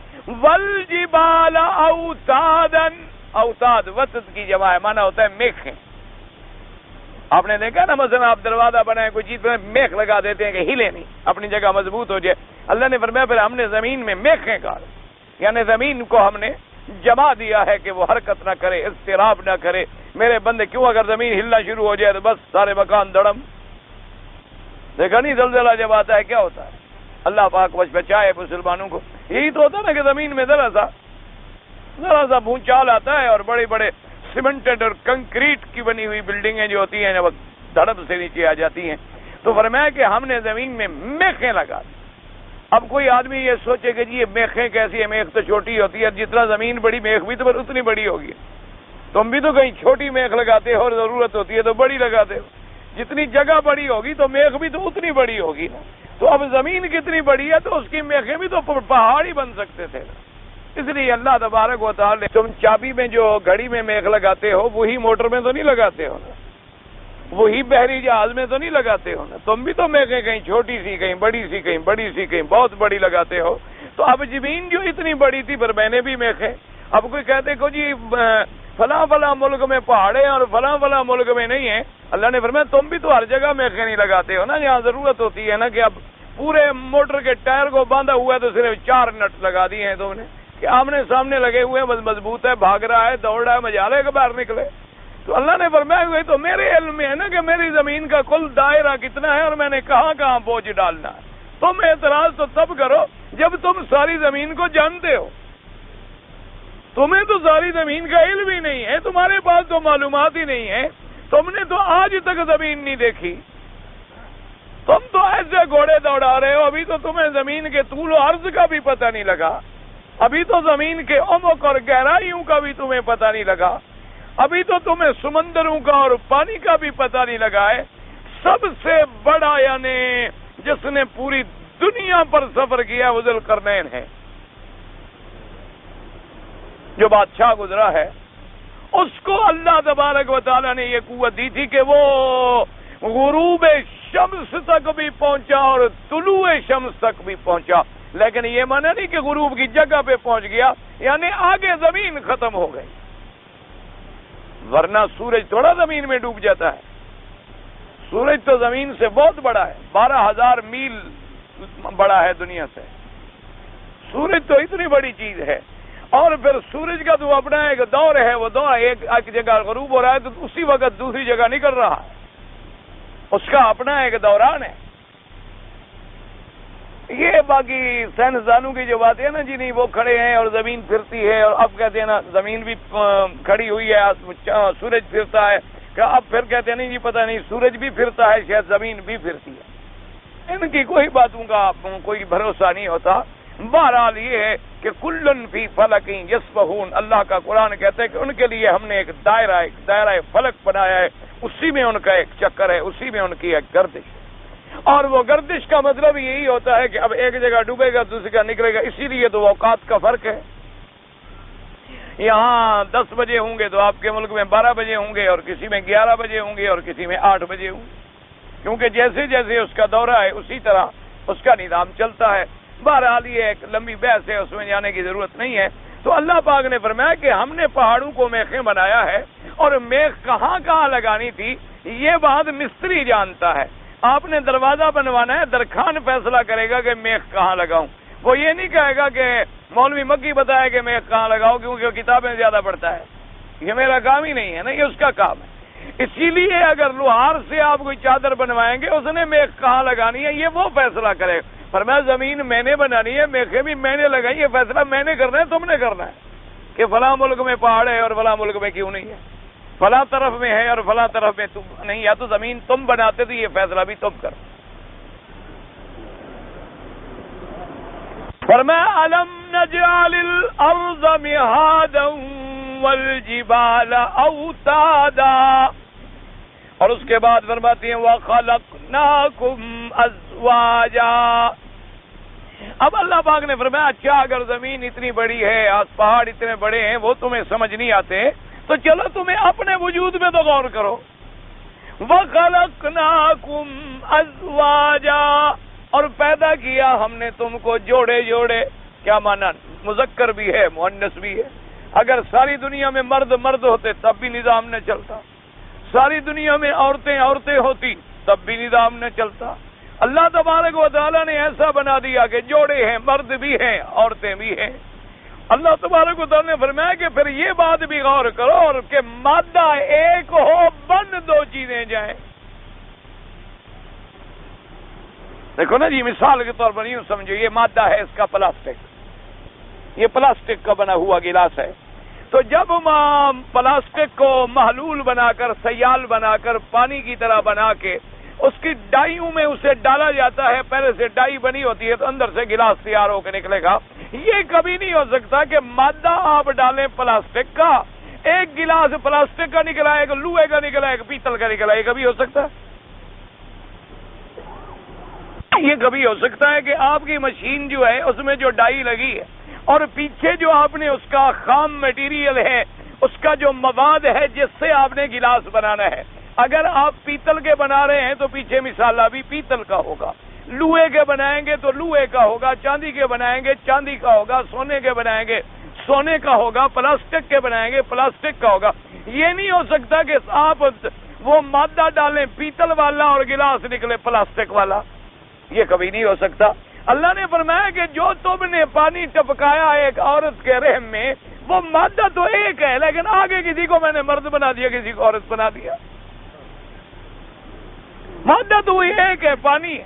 والجبال اوتادا, اوتاد وسط کی جمع ہے, مانا ہوتا ہے میخیں. آپ نے دیکھا نا مثلا آپ دروازہ بنائے کوئی چیز پہ میخ لگا دیتے ہیں کہ ہلے نہیں, اپنی جگہ مضبوط ہو جائے. اللہ نے فرمایا پھر ہم نے زمین میں میخیں گاڑ, یعنی زمین کو ہم نے جما دیا ہے کہ وہ حرکت نہ کرے, اضطراب نہ کرے. میرے بندے کیوں اگر زمین ہلنا شروع ہو جائے تو بس سارے مکان دڑم. دیکھا نہیں زلزلہ جب آتا ہے کیا ہوتا ہے, اللہ پاک بچ بچائے مسلمانوں کو. یہی تو ہوتا ہے نا کہ زمین میں ذرا سا بھونچال آتا ہے اور بڑے بڑے سیمنٹڈ اور کنکریٹ کی بنی ہوئی بلڈنگیں جو ہوتی ہیں وہ دھڑپ سے نیچے آ جاتی ہیں. تو فرمایا کہ ہم نے زمین میں میخیں لگا دی. اب کوئی آدمی یہ سوچے کہ جی یہ میخیں کیسی ہے, میخ تو چھوٹی ہوتی ہے, جتنا زمین بڑی میخ بھی تو پھر اتنی بڑی ہوگی. تم بھی تو کہیں چھوٹی میخ لگاتے ہو اور ضرورت ہوتی ہے تو بڑی لگاتے ہو. جتنی جگہ بڑی ہوگی تو میخ بھی تو اتنی بڑی ہوگی نا. تو اب زمین کتنی بڑی ہے تو اس کی میخیں بھی تو پہاڑ ہی بن سکتے تھے. اس لیے اللہ تبارک و تعالی تم چابی میں جو گھڑی میں میخ لگاتے ہو وہی موٹر میں تو نہیں لگاتے ہو نا, وہی بحری جہاز میں تو نہیں لگاتے ہو نا. تم بھی تو میخیں کہیں چھوٹی سی کہیں بڑی سی کہیں بڑی سی کہیں بہت بڑی لگاتے ہو. تو اب زمین جو اتنی بڑی تھی پھر میں نے بھی میخیں. اب کوئی کہتے کو جی فلاں فلاں ملک میں پہاڑے اور فلاں فلاں ملک میں نہیں ہیں. اللہ نے فرمایا تم بھی تو ہر جگہ میخیں نہیں لگاتے ہو نا, جہاں ضرورت ہوتی ہے نا کہ اب پورے موٹر کے ٹائر کو باندھا ہوا ہے تو صرف 4 نٹ لگا دیے ہیں تم نے کہ آمنے سامنے لگے ہوئے ہیں, مضبوط ہے, بھاگ رہا ہے, دوڑ رہا ہے, مجالے کے باہر نکلے. تو اللہ نے فرمایا ہوئے تو میرے علم میں ہے نا کہ میری زمین کا کل دائرہ کتنا ہے اور میں نے کہاں کہاں بوجھ ڈالنا ہے. تم اعتراض تو تب کرو جب تم ساری زمین کو جانتے ہو. تمہیں تو ساری زمین کا علم ہی نہیں ہے, تمہارے پاس تو معلومات ہی نہیں ہے, تم نے تو آج تک زمین نہیں دیکھی. تم تو ایسے گھوڑے دوڑا رہے ہو, ابھی تو تمہیں زمین کے طول و عرض کا بھی پتہ نہیں لگا, ابھی تو زمین کے عمق اور گہرائیوں کا بھی تمہیں پتہ نہیں لگا, ابھی تو تمہیں سمندروں کا اور پانی کا بھی پتہ نہیں لگا ہے. سب سے بڑا یعنی جس نے پوری دنیا پر سفر کیا وہ ذوالقرنین ہے, جو بادشاہ گزرا ہے. اس کو اللہ تبارک و تعالیٰ نے یہ قوت دی تھی کہ وہ غروب شمس تک بھی پہنچا اور طلوع شمس تک بھی پہنچا. لیکن یہ معنی نہیں کہ غروب کی جگہ پہ پہنچ گیا یعنی آگے زمین ختم ہو گئی, ورنہ سورج تھوڑا زمین میں ڈوب جاتا ہے. سورج تو زمین سے بہت بڑا ہے, 12,000 میل بڑا ہے دنیا سے. سورج تو اتنی بڑی چیز ہے. اور پھر سورج کا تو اپنا ایک دور ہے, وہ دور ایک جگہ غروب ہو رہا ہے تو اسی وقت دوسری جگہ نکل رہا ہے, اس کا اپنا ایک دوران ہے. یہ باقی سائنسدانوں کی جو باتیں ہیں نا جی نہیں وہ کھڑے ہیں اور زمین پھرتی ہے, اور اب کہتے ہیں نا زمین بھی کھڑی ہوئی ہے, سورج پھرتا ہے, کہ اب پھر کہتے ہیں نہیں جی پتہ نہیں سورج بھی پھرتا ہے شاید زمین بھی پھرتی ہے. ان کی کوئی باتوں کا کوئی بھروسہ نہیں ہوتا. بہرحال یہ ہے کہ کلن فی فلک یسبحون, اللہ کا قرآن کہتا ہے کہ ان کے لیے ہم نے ایک دائرہ فلک بنایا ہے, اسی میں ان کا ایک چکر ہے, اسی میں ان کی ایک گردش ہے. اور وہ گردش کا مطلب یہی ہوتا ہے کہ اب ایک جگہ ڈوبے گا دوسری جگہ نکلے گا. اسی لیے تو اوقات کا فرق ہے. یہاں 10 بجے ہوں گے تو آپ کے ملک میں 12 بجے ہوں گے, اور کسی میں 11 بجے ہوں گے, اور کسی میں 8 بجے ہوں گے, کیونکہ جیسے جیسے اس کا دورہ ہے اسی طرح اس کا نظام چلتا ہے. بہرحال یہ ایک لمبی بحث ہے, اس میں جانے کی ضرورت نہیں ہے. تو اللہ پاک نے فرمایا کہ ہم نے پہاڑوں کو میخیں بنایا ہے, اور میخ کہاں کہاں لگانی تھی یہ بات مستری جانتا ہے. آپ نے دروازہ بنوانا ہے, درخان فیصلہ کرے گا کہ میخ کہاں لگاؤں. وہ یہ نہیں کہے گا کہ مولوی مکی بتائے کہ میخ کہاں لگاؤ, کیونکہ وہ کتابیں زیادہ پڑھتا ہے. یہ میرا کام ہی نہیں ہے نا, یہ اس کا کام ہے. اسی لیے اگر لوہار سے آپ کوئی چادر بنوائیں گے اس نے میخ کہاں لگانی ہے یہ وہ فیصلہ کرے. فرمایا زمین میں نے بنانی ہے, میخیں بھی میں نے لگائی, یہ فیصلہ میں نے کرنا ہے, تم نے کرنا ہے کہ فلاں ملک میں پہاڑ ہے اور فلاں ملک میں کیوں نہیں ہے. فلاں طرف میں ہے اور فلاں طرف میں تم نہیں، یا تو زمین تم بناتے تو یہ فیصلہ بھی تم کرو. فرمایا الم نجعل الارض مہادا والجبال اوتادا، اور اس کے بعد فرماتی ہیں وَخَلَقْنَاكُمْ أَزْوَاجًا. اب اللہ پاک نے فرمایا اچھا اگر زمین اتنی بڑی ہے، پہاڑ اتنے بڑے ہیں، وہ تمہیں سمجھ نہیں آتے تو چلو تمہیں اپنے وجود میں تو غور کرو. وَخَلَقْنَاكُمْ أَزْوَاجًا، اور پیدا کیا ہم نے تم کو جوڑے جوڑے. کیا مانا؟ مذکر بھی ہے مؤنث بھی ہے. اگر ساری دنیا میں مرد مرد ہوتے تب بھی نظام نہ چلتا، ساری دنیا میں عورتیں عورتیں ہوتی تب بھی نظام نہ چلتا. اللہ تبارک و تعالیٰ نے ایسا بنا دیا کہ جوڑے ہیں، مرد بھی ہیں عورتیں بھی ہیں. اللہ تبارک و تعالیٰ نے فرمایا کہ پھر یہ بات بھی غور کرو اور کہ مادہ ایک ہو بن دو چیزیں جائیں. دیکھو نا جی، مثال کے طور پر یوں سمجھو یہ مادہ ہے اس کا پلاسٹک، یہ پلاسٹک کا بنا ہوا گلاس ہے. تو جب پلاسٹک کو محلول بنا کر، سیال بنا کر، پانی کی طرح بنا کے اس کی ڈائیوں میں اسے ڈالا جاتا ہے، پہلے سے ڈائی بنی ہوتی ہے تو اندر سے گلاس تیار ہو کے نکلے گا. یہ کبھی نہیں ہو سکتا کہ مادہ آپ ڈالیں پلاسٹک کا، ایک گلاس پلاسٹک کا نکلا، ایک لوہے کا نکلا، ایک پیتل کا نکلا. یہ کبھی ہو سکتا ہے؟ یہ کبھی ہو سکتا ہے کہ آپ کی مشین جو ہے اس میں جو ڈائی لگی ہے اور پیچھے جو آپ نے اس کا خام میٹیریل ہے، اس کا جو مواد ہے جس سے آپ نے گلاس بنانا ہے، اگر آپ پیتل کے بنا رہے ہیں تو پیچھے مسالہ بھی پیتل کا ہوگا، لوہے کے بنائیں گے تو لوہے کا ہوگا، چاندی کے بنائیں گے چاندی کا ہوگا، سونے کے بنائیں گے سونے کا ہوگا، پلاسٹک کے بنائیں گے پلاسٹک کا ہوگا. یہ نہیں ہو سکتا کہ آپ وہ مادہ ڈالیں پیتل والا اور گلاس نکلے پلاسٹک والا. یہ کبھی نہیں ہو سکتا. اللہ نے فرمایا کہ جو تم نے پانی ٹپکایا ایک عورت کے رحم میں، وہ مادہ تو ایک ہے، لیکن آگے کسی کو میں نے مرد بنا دیا، کسی کو عورت بنا دیا. مادہ تو وہی ایک ہے، پانی ہے.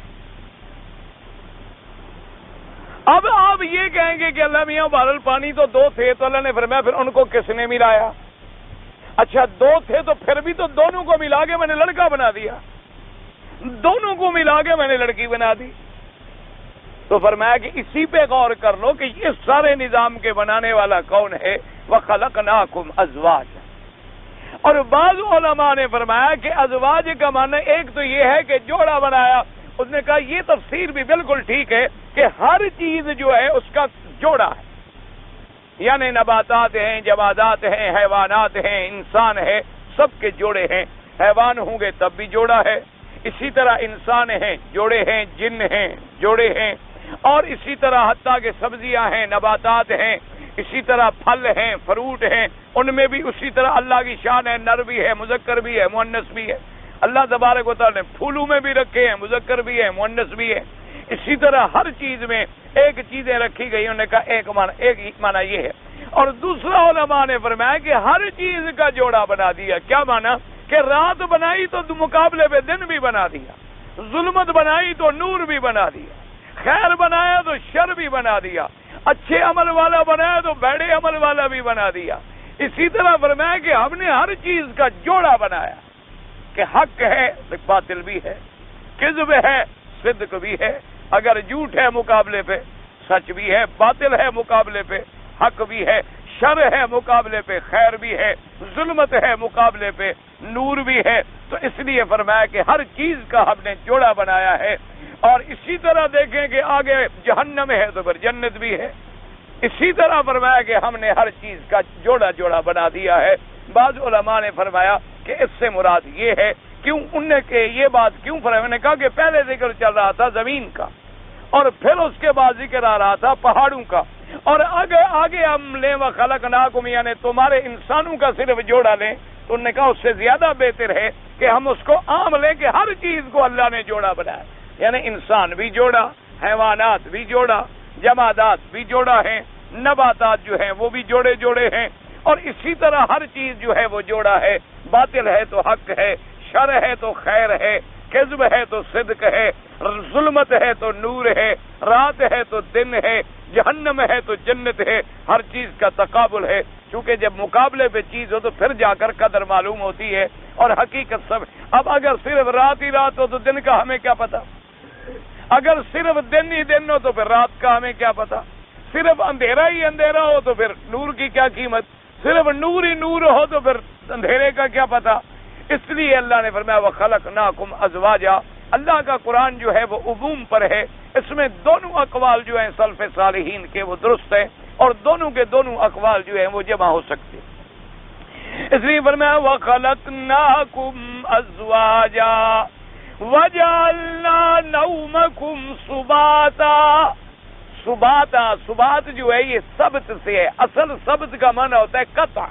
اب آپ یہ کہیں گے کہ اللہ میاں بہرحال پانی تو دو تھے، تو اللہ نے فرمایا پھر ان کو کس نے ملایا؟ اچھا دو تھے تو پھر بھی تو دونوں کو ملا کے میں نے لڑکا بنا دیا، دونوں کو ملا کے میں نے لڑکی بنا دی. تو فرمایا کہ اسی پہ غور کر لو کہ یہ سارے نظام کے بنانے والا کون ہے. وَخَلَقْنَاكُمْ أَزْوَاجًا. اور بعض علماء نے فرمایا کہ ازواج کا معنی ایک تو یہ ہے کہ جوڑا بنایا. اس نے کہا یہ تفسیر بھی بالکل ٹھیک ہے کہ ہر چیز جو ہے اس کا جوڑا ہے، یعنی نباتات ہیں، جمادات ہیں، حیوانات ہیں، انسان ہے، سب کے جوڑے ہیں. حیوان ہوں گے تب بھی جوڑا ہے، اسی طرح انسان ہیں جوڑے ہیں، جن ہیں جوڑے ہیں، اور اسی طرح حتیٰ کہ سبزیاں ہیں، نباتات ہیں، اسی طرح پھل ہیں، فروٹ ہیں، ان میں بھی اسی طرح اللہ کی شان ہے، نر بھی ہے، مذکر بھی ہے، مؤنث بھی ہے. اللہ تبارک و تعالیٰ نے پھولوں میں بھی رکھے ہیں، مذکر بھی ہے، مؤنث بھی ہے. اسی طرح ہر چیز میں ایک چیزیں رکھی گئی. انہوں نے کہا ایک معنی یہ ہے. اور دوسرا علماء نے فرمایا کہ ہر چیز کا جوڑا بنا دیا. کیا معنی؟ کہ رات بنائی تو مقابلے پہ دن بھی بنا دیا، ظلمت بنائی تو نور بھی بنا دیا، خیر بنایا تو شر بھی بنا دیا، اچھے عمل والا بنایا تو بیڑے عمل والا بھی بنا دیا. اسی طرح فرمایا کہ ہم نے ہر چیز کا جوڑا بنایا کہ حق ہے باطل بھی ہے، کذب ہے صدق بھی ہے، اگر جھوٹ ہے مقابلے پہ سچ بھی ہے، باطل ہے مقابلے پہ حق بھی ہے، شر ہے مقابلے پہ خیر بھی ہے، ظلمت ہے مقابلے پہ نور بھی ہے. تو اس لیے فرمایا کہ ہر چیز کا ہم نے جوڑا بنایا ہے. اور اسی طرح دیکھیں کہ آگے جہنم ہے تو پھر جنت بھی ہے. اسی طرح فرمایا کہ ہم نے ہر چیز کا جوڑا جوڑا بنا دیا ہے. بعض علماء نے فرمایا کہ اس سے مراد یہ ہے، کیوں انہوں نے کہ یہ بات کیوں فرمایا؟ انہوں نے کہا کہ پہلے ذکر چل رہا تھا زمین کا اور پھر اس کے بعد ذکر آ رہا تھا پہاڑوں کا، اور آگے ہم لیں وَخَلَقْنَاكُمْ یعنی تمہارے انسانوں کا صرف جوڑا لیں تو انہوں نے کہا اس سے زیادہ بہتر ہے کہ ہم اس کو عام لیں کہ ہر چیز کو اللہ نے جوڑا بنایا. یعنی انسان بھی جوڑا، حیوانات بھی جوڑا، جمادات بھی جوڑا ہیں، نباتات جو ہیں وہ بھی جوڑے جوڑے ہیں. اور اسی طرح ہر چیز جو ہے وہ جوڑا ہے. باطل ہے تو حق ہے، شر ہے تو خیر ہے، کذب ہے تو صدق ہے، ظلمت ہے تو نور ہے، رات ہے تو دن ہے، جہنم جہنم ہے تو جنت ہے، ہر چیز کا تقابل ہے، چونکہ جب مقابلے پہ چیز ہو تو پھر جا کر قدر معلوم ہوتی ہے اور حقیقت سب۔ اب اگر صرف رات ہی رات ہو تو دن کا ہمیں کیا پتا، اگر صرف دن ہی دن ہو تو پھر رات کا ہمیں کیا پتا، صرف اندھیرا ہی اندھیرا ہو تو پھر نور کی کیا قیمت، صرف نور ہی نور ہو تو پھر اندھیرے کا کیا پتا۔ اس لیے اللہ نے فرمایا وَخَلَقْنَاكُمْ أَزْوَاجًا۔ اللہ کا قرآن جو ہے وہ عموم پر ہے، اس میں دونوں اقوال جو ہیں سلف صالحین کے وہ درست ہیں، اور دونوں کے دونوں اقوال جو ہیں وہ جمع ہو سکتے۔ اس لیے فرمایا وَخَلَقْنَاكُمْ أَزْوَاجًا وَجَعَلْنَا نَوْمَكُمْ سُبَاتًا۔ سبات جو ہے یہ سبت سے ہے، اصل سبت کا معنی ہوتا ہے قطع،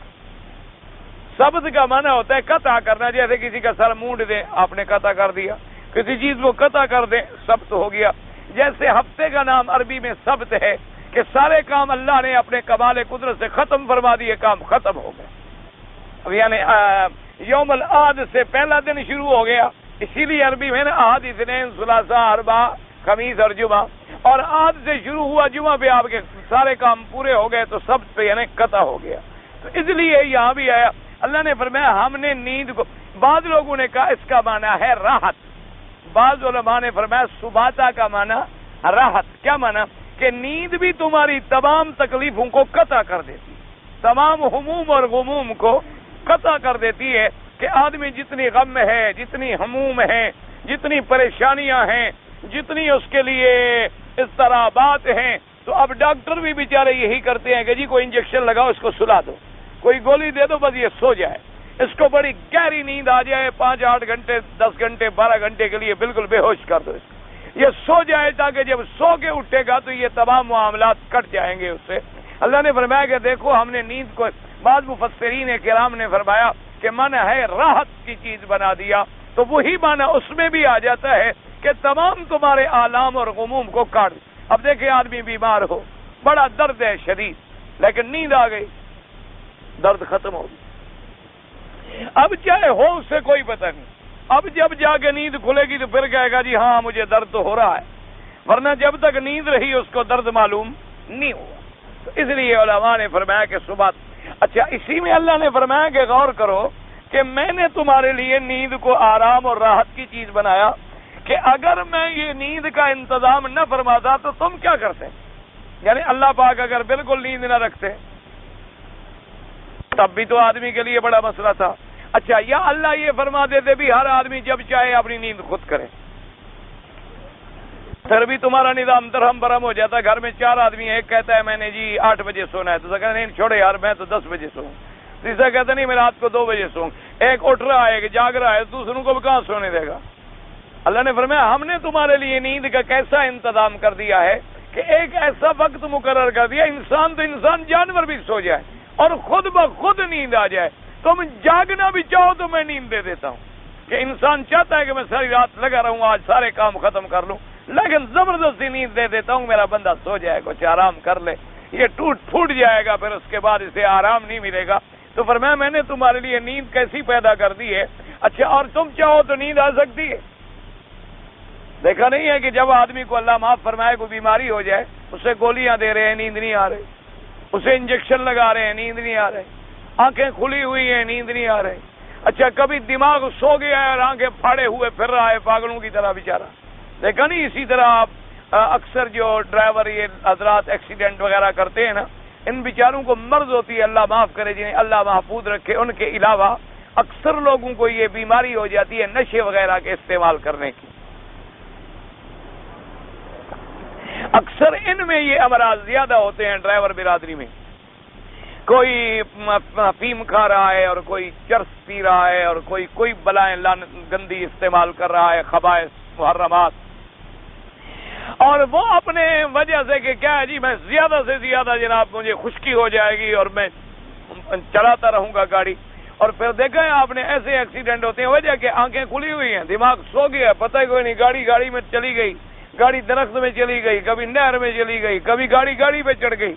سبت کا معنی ہوتا ہے قطع کرنا، جیسے کسی کا سر مونڈ دیں، آپ نے قطع کر دیا، کسی چیز کو قطع کر دیں، سبت ہو گیا۔ جیسے ہفتے کا نام عربی میں سبت ہے کہ سارے کام اللہ نے اپنے کمال قدرت سے ختم فرما دیے، کام ختم ہو گئے۔ اب یعنی یوم الاحد سے پہلا دن شروع ہو گیا، اسی لیے عربی میں نا احد، اثنین، ثلاثہ، اربعہ، خمیس اور جمعہ، اور آج سے شروع ہوا جمعہ پہ آپ کے سارے کام پورے ہو گئے تو سبت پہ یعنی قطع ہو گیا۔ تو اس لیے یہاں بھی آیا اللہ نے فرمایا ہم نے نیند کو، بعض لوگوں نے کہا اس کا معنی ہے راحت، بعض علماء نے فرمایا سباتا کا معنی راحت۔ کیا معنی؟ کہ نیند بھی تمہاری تمام تکلیفوں کو قطع کر دیتی، تمام ہموم اور غموم کو قطع کر دیتی ہے، کہ آدمی جتنی غم میں ہے، جتنی ہموم ہے، جتنی پریشانیاں ہیں، جتنی اس کے لیے اضطرابات ہیں، تو اب ڈاکٹر بھی بیچارے یہی کرتے ہیں کہ جی کوئی انجیکشن لگاؤ، اس کو سلا دو، کوئی گولی دے دو، بس یہ سو جائے، اس کو بڑی گہری نیند آ جائے، 5-8 گھنٹے، 10 گھنٹے، 12 گھنٹے کے لیے بالکل بے ہوش کر دو اس کو، یہ سو جائے، تاکہ جب سو کے اٹھے گا تو یہ تمام معاملات کٹ جائیں گے اس سے۔ اللہ نے فرمایا کہ دیکھو ہم نے نیند کو، بعض مفسرین کرام نے فرمایا کہ معنی ہے راحت کی چیز بنا دیا، تو وہی معنی اس میں بھی آ جاتا ہے کہ تمام تمہارے آلام اور غموم کو کاٹ۔ اب دیکھیں آدمی بیمار ہو، بڑا درد ہے شدید، لیکن نیند آ گئی، درد ختم ہو گئی، اب چاہے ہو اس سے کوئی پتہ نہیں، اب جب جا کے نیند کھلے گی تو پھر کہے گا جی ہاں مجھے درد تو ہو رہا ہے، ورنہ جب تک نیند رہی اس کو درد معلوم نہیں ہوا۔ تو اس لیے علماء نے فرمایا کہ صبح، اچھا اسی میں اللہ نے فرمایا کہ غور کرو کہ میں نے تمہارے لیے نیند کو آرام اور راحت کی چیز بنایا، کہ اگر میں یہ نیند کا انتظام نہ فرماتا تو تم کیا کرتے؟ یعنی اللہ پاک اگر بالکل نیند نہ رکھتے تب بھی تو آدمی کے لیے بڑا مسئلہ تھا۔ اچھا یا اللہ یہ فرما دیتے بھی ہر آدمی جب چاہے اپنی نیند خود کرے، پھر بھی تمہارا نظام درہم برہم ہو جاتا۔ گھر میں 4 آدمی ہیں، ایک کہتا ہے میں نے جی 8 بجے سونا ہے، تو کہتا نہیں چھوڑے یار میں تو 10 بجے سوؤں، تیسرا کہتا نہیں میں رات کو 2 بجے سوؤں، ایک اٹھ رہا ہے، ایک جاگ رہا ہے، دوسروں کو بھی کہاں سونے دے گا؟ اللہ نے فرمایا ہم نے تمہارے لیے نیند کا کیسا انتظام کر دیا ہے کہ ایک ایسا وقت مقرر کر دیا، انسان تو انسان، جانور بھی سو جائے اور خود بخود نیند آ جائے۔ تم جاگنا بھی چاہو تو میں نیند دے دیتا ہوں، کہ انسان چاہتا ہے کہ میں ساری رات لگا رہوں، آج سارے کام ختم کر لوں، لیکن زبردستی نیند دے دیتا ہوں، میرا بندہ سو جائے، کچھ آرام کر لے، یہ ٹوٹ پھوٹ جائے گا، پھر اس کے بعد اسے آرام نہیں ملے گا۔ تو فرمایا میں نے تمہارے لیے نیند کیسی پیدا کر دی ہے۔ اچھا اور تم چاہو تو نیند آ سکتی ہے؟ دیکھا نہیں ہے کہ جب آدمی کو اللہ معاف فرمائے کوئی بیماری ہو جائے، اسے گولیاں دے رہے ہیں، نیند نہیں آ رہی، اسے انجیکشن لگا رہے ہیں، نیند نہیں آ رہی، آنکھیں کھلی ہوئی ہیں، نیند نہیں آ رہی۔ اچھا کبھی دماغ سو گیا ہے اور آنکھیں پھاڑے ہوئے پھر رہا ہے پاگلوں کی طرح بیچارہ، دیکھا نہیں؟ اسی طرح آپ اکثر جو ڈرائیور یہ حضرات ایکسیڈنٹ وغیرہ کرتے ہیں نا، ان بیچاروں کو مرض ہوتی ہے، اللہ معاف کرے جنہیں اللہ محفوظ رکھے، ان کے علاوہ اکثر لوگوں کو یہ بیماری ہو جاتی ہے نشے وغیرہ کے استعمال کرنے کی۔ اکثر ان میں یہ امراض زیادہ ہوتے ہیں ڈرائیور برادری میں، کوئی افیم کھا رہا ہے اور کوئی چرس پی رہا ہے اور کوئی بلائیں گندی استعمال کر رہا ہے، خبائث محرمات، اور وہ اپنے وجہ سے کہ کیا ہے جی میں زیادہ سے زیادہ جناب مجھے خشکی ہو جائے گی اور میں چلاتا رہوں گا گاڑی، اور پھر دیکھا ہے آپ نے ایسے ایکسیڈنٹ ہوتے ہیں وجہ کہ آنکھیں کھلی ہوئی ہیں، دماغ سو گیا، پتہ ہی کوئی نہیں، گاڑی میں چلی گئی، گاڑی درخت میں چلی گئی، کبھی نہر میں چلی گئی، کبھی گاڑی پہ چڑھ گئی،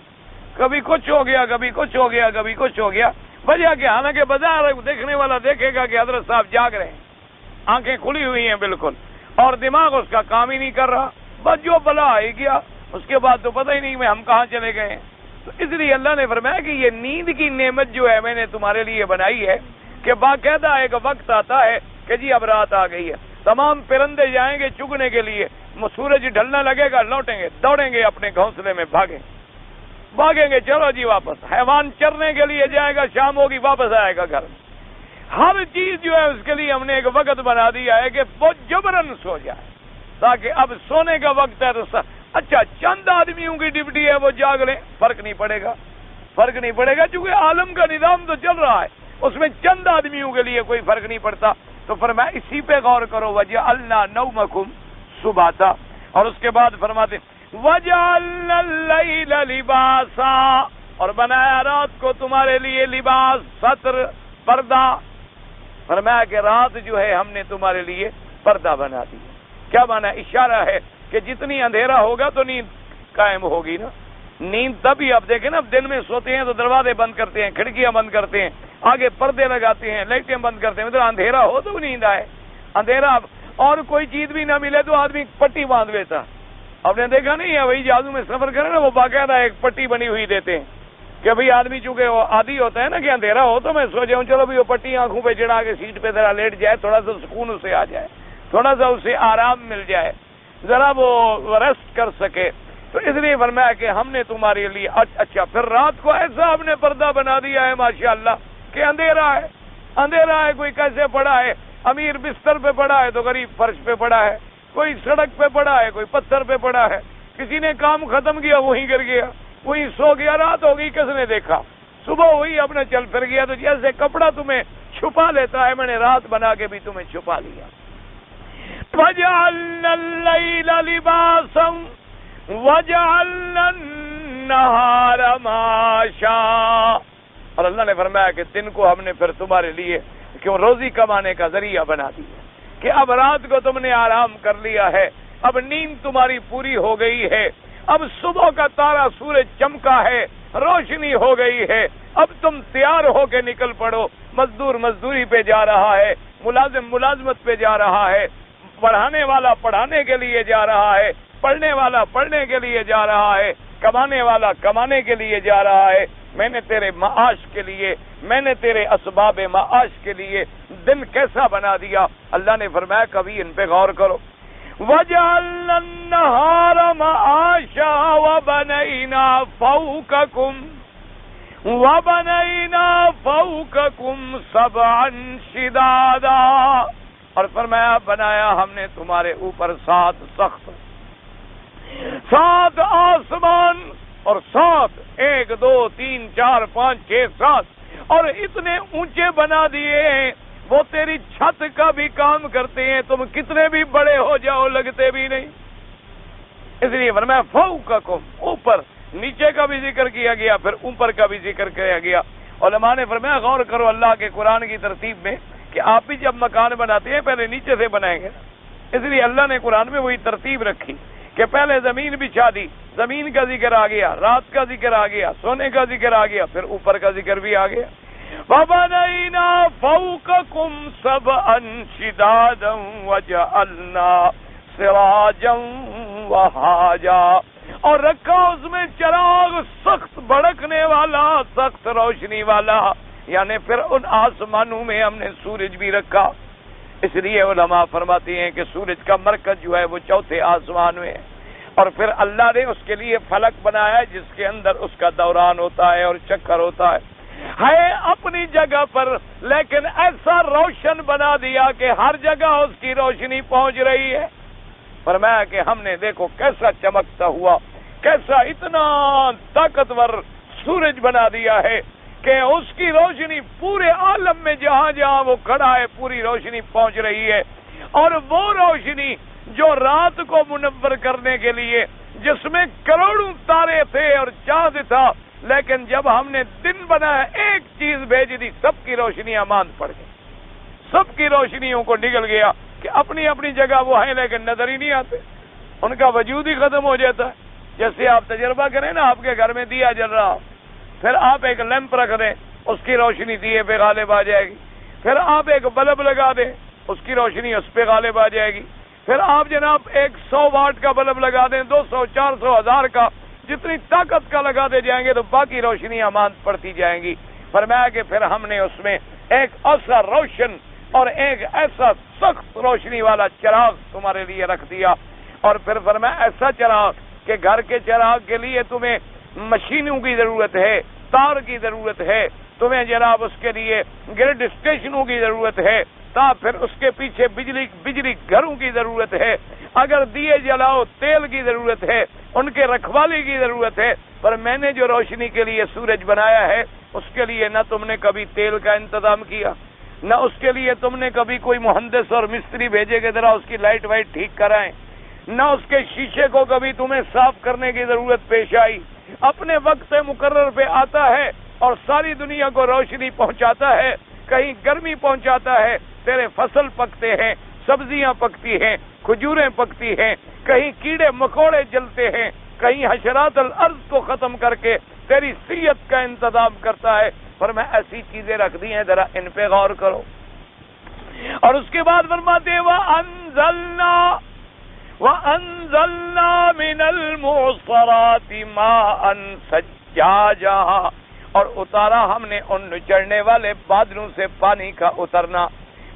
کبھی کچھ ہو گیا، کبھی کچھ ہو گیا، کبھی کچھ ہو گیا، وجہ کہ حالانکہ بازار دیکھنے والا دیکھے گا کہ حضرت صاحب جاگ رہے ہیں، آنکھیں کھلی ہوئی ہیں بالکل، اور دماغ اس کا کام ہی نہیں کر رہا، بس جو بلا آئی گیا، اس کے بعد تو پتہ ہی نہیں ہم کہاں چلے گئے ہیں۔ تو اس لیے اللہ نے فرمایا کہ یہ نیند کی نعمت جو ہے میں نے تمہارے لیے بنائی ہے کہ باقاعدہ ایک وقت آتا ہے کہ جی اب رات آ گئی ہے، تمام پرندے جائیں گے چگنے کے لیے، سورج ڈھلنا لگے گا، لوٹیں گے، دوڑیں گے اپنے گھونسلے میں، بھاگیں گے، چلو جی واپس۔ حیوان چرنے کے لیے جائے گا، شام ہوگی واپس آئے گا گھر۔ ہر چیز جو ہے اس کے لیے ہم نے ایک وقت بنا دیا ہے کہ وہ جبرن سو جائے، تاکہ اب سونے کا وقت ہے تو اچھا چند آدمیوں کی ڈیوٹی ہے وہ جاگ لیں، فرق نہیں پڑے گا چونکہ عالم کا نظام تو چل رہا ہے، اس میں چند آدمیوں کے لیے کوئی فرق نہیں پڑتا۔ تو فرمایا اسی پہ غور کرو، وجعلنا نومکم سباتا، اور اس کے بعد فرماتے وجعلنا اللیل لباسا، اور بنایا رات کو تمہارے لیے لباس، ستر، پردہ۔ فرمایا کہ رات جو ہے ہم نے تمہارے لیے پردہ بنا دی۔ کیا مانا؟ اشارہ ہے کہ جتنی اندھیرا ہوگا تو نیند قائم ہوگی نا۔ نیند تبھی آپ دیکھیں نا، دن میں سوتے ہیں تو دروازے بند کرتے ہیں، کھڑکیاں بند کرتے ہیں، آگے پردے لگاتے ہیں، لائٹیں بند کرتے ہیں، مطلب اندھیرا ہو تو نیند آئے۔ اندھیرا اور کوئی چیز بھی نہ ملے تو آدمی پٹی باندھ لیتا۔ آپ نے دیکھا نہیں ہے، وہی جادو میں سفر کرے نا، وہ باقاعدہ ایک پٹی بنی ہوئی دیتے ہیں کہ بھئی آدمی چونکہ وہ عادی ہوتا ہے نا کہ اندھیرا ہو تو میں سو جاؤں، چلو بھی وہ پٹی آنکھوں پہ چڑھا کے سیٹ پہ ذرا لیٹ جائے، تھوڑا سا سکون اسے آ جائے، تھوڑا سا اسے آرام مل جائے، ذرا وہ ریسٹ کر سکے۔ تو اس لیے فرمایا کہ ہم نے تمہارے لیے اچھا پھر رات کو ایسا ہم نے پردہ بنا دیا ہے ماشاءاللہ کہ اندھیرا ہے، کوئی کیسے پڑا ہے، امیر بستر پہ پڑا ہے تو غریب فرش پہ پڑا ہے، کوئی سڑک پہ پڑا ہے، کوئی پتھر پہ پڑا ہے، کسی نے کام ختم کیا وہیں گر گیا، وہیں سو گیا، رات ہو گئی کس نے دیکھا، صبح ہوئی اپنے چل پھر گیا۔ تو جیسے کپڑا تمہیں چھپا لیتا ہے، میں نے رات بنا کے بھی تمہیں چھپا لیا۔ وَجَعَلْنَا اللَّيْلَ لِبَاسًا وَجَعَلْنَا النَّهَارَ مَعَاشًا، اور اللہ نے فرمایا کہ دن کو ہم نے پھر تمہارے لیے کیوں روزی کمانے کا ذریعہ بنا دیا کہ اب رات کو تم نے آرام کر لیا ہے، اب نیند تمہاری پوری ہو گئی ہے، اب صبح کا تارا سورج چمکا ہے، روشنی ہو گئی ہے، اب تم تیار ہو کے نکل پڑو، مزدور مزدوری پہ جا رہا ہے، ملازم ملازمت پہ جا رہا ہے، پڑھانے والا پڑھانے کے لیے جا رہا ہے، پڑھنے والا پڑھنے کے لیے جا رہا ہے، کمانے والا کمانے کے لیے جا رہا ہے۔ میں نے تیرے معاش کے لیے، میں نے تیرے اسباب معاش کے لیے دن کیسا بنا دیا۔ اللہ نے فرمایا کبھی ان پہ غور کرو۔ وَجَعَلْنَا النَّهَارَ مَعَاشًا وَبَنَيْنَا فَوْقَكُمْ سَبْعًا شِدَادًا، اور فرمایا بنایا ہم نے تمہارے اوپر 7 سخت، 7 آسمان، اور 7 1 2 3 4 5 6 7 اور اتنے اونچے بنا دیے ہیں وہ تیری چھت کا بھی کام کرتے ہیں، تم کتنے بھی بڑے ہو جاؤ لگتے بھی نہیں۔ اس لیے فرمایا فوقکم، اوپر، نیچے کا بھی ذکر کیا گیا، پھر اوپر کا بھی ذکر کیا گیا۔ علماء نے فرمایا غور کرو اللہ کے قرآن کی ترتیب میں کہ آپ بھی جب مکان بناتے ہیں پہلے نیچے سے بنائیں گے، اس لیے اللہ نے قرآن میں وہی ترتیب رکھی کہ پہلے زمین بچھا دی، زمین کا ذکر آ گیا، رات کا ذکر آ گیا، سونے کا ذکر آ گیا، پھر اوپر کا ذکر بھی آ گیا۔ وَبَنَيْنَا فَوْقَكُمْ سَبْعًا شِدَادًا وَجَعَلْنَا سِرَاجًا وَهَّاجًا، اور رکھا اس میں چراغ سخت بھڑکنے والا، سخت روشنی والا، یعنی پھر ان آسمانوں میں ہم نے سورج بھی رکھا۔ اس لیے علماء فرماتے ہیں کہ سورج کا مرکز جو ہے وہ 4تھے آسمان میں ہے، اور پھر اللہ نے اس کے لیے فلک بنایا جس کے اندر اس کا دوران ہوتا ہے اور چکر ہوتا ہے اپنی جگہ پر، لیکن ایسا روشن بنا دیا کہ ہر جگہ اس کی روشنی پہنچ رہی ہے۔ فرمایا کہ ہم نے دیکھو کیسا چمکتا ہوا، کیسا اتنا طاقتور سورج بنا دیا ہے کہ اس کی روشنی پورے عالم میں جہاں جہاں وہ کھڑا ہے پوری روشنی پہنچ رہی ہے۔ اور وہ روشنی جو رات کو منور کرنے کے لیے جس میں کروڑوں تارے تھے اور چاند تھا، لیکن جب ہم نے دن بنایا ایک چیز بھیج دی، سب کی روشنیاں ماند پڑ گئی، سب کی روشنیوں کو نگل گیا کہ اپنی اپنی جگہ وہ ہیں لیکن نظر ہی نہیں آتے، ان کا وجود ہی ختم ہو جاتا ہے۔ جیسے آپ تجربہ کریں نا، آپ کے گھر میں دیا جل رہا، پھر آپ ایک لیمپ رکھ دیں، اس کی روشنی دیے پہ غالب آ جائے گی، پھر آپ ایک بلب لگا دیں، اس کی روشنی اس پہ غالب آ جائے گی، پھر آپ جناب 100 واٹ کا بلب لگا دیں، 200، 400، 1000 کا، جتنی طاقت کا لگاتے جائیں گے تو باقی روشنیاں ماند پڑتی جائیں گی۔ فرمایا کہ پھر ہم نے اس میں ایک ایسا روشن اور ایک ایسا سخت روشنی والا چراغ تمہارے لیے رکھ دیا، اور پھر فرمایا ایسا چراغ کہ گھر کے چراغ کے لیے تمہیں مشینوں کی ضرورت ہے، تار کی ضرورت ہے، تمہیں جناب اس کے لیے گریڈ اسٹیشنوں کی ضرورت ہے، پھر اس کے پیچھے بجلی گھروں کی ضرورت ہے، اگر دیے جلاؤ تیل کی ضرورت ہے، ان کے رکھوالی کی ضرورت ہے۔ پر میں نے جو روشنی کے لیے سورج بنایا ہے اس کے لیے نہ تم نے کبھی تیل کا انتظام کیا، نہ اس کے لیے تم نے کبھی کوئی مہندس اور مستری بھیجے کہ ذرا اس کی لائٹ وائٹ ٹھیک کرائیں، نہ اس کے شیشے کو کبھی تمہیں صاف کرنے کی ضرورت پیش آئی۔ اپنے وقت مقرر پہ آتا ہے اور ساری دنیا کو روشنی پہنچاتا ہے، کہیں گرمی پہنچاتا ہے، تیرے فصل پکتے ہیں، سبزیاں پکتی ہیں، کھجوریں پکتی ہیں، کہیں کیڑے مکوڑے جلتے ہیں، کہیں حشرات الارض کو ختم کر کے تیری صحت کا انتظام کرتا ہے۔ پر میں ایسی چیزیں رکھ دی ہیں، ذرا ان پہ غور کرو۔ اور اس کے بعد فرماتے ہیں وَأَنزَلْنَا مِنَ الْمُعْصَرَاتِ مَاءً ثَجَّاجًا، اور اتارا ہم نے ان چڑھنے والے بادلوں سے پانی کا اترنا۔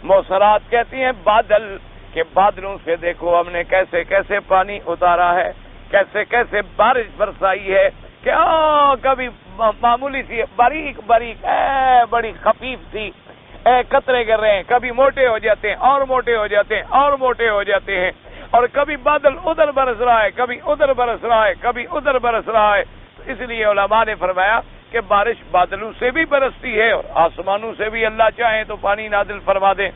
موسرات کہتی ہیں بادل، کہ بادلوں سے دیکھو ہم نے کیسے کیسے پانی اتارا ہے، کیسے کیسے بارش برسائی ہے، کہ کبھی معمولی سی باریک باریک بڑی خفیف سی قطرے گر رہے ہیں، کبھی موٹے ہو جاتے ہیں اور موٹے ہو جاتے ہیں اور موٹے ہو جاتے ہیں، اور کبھی بادل ادھر برس رہا ہے، کبھی ادھر برس رہا ہے، کبھی ادھر برس رہا ہے۔ اس لیے علماء نے فرمایا کہ بارش بادلوں سے بھی برستی ہے اور آسمانوں سے بھی اللہ چاہے تو پانی نازل فرما دے،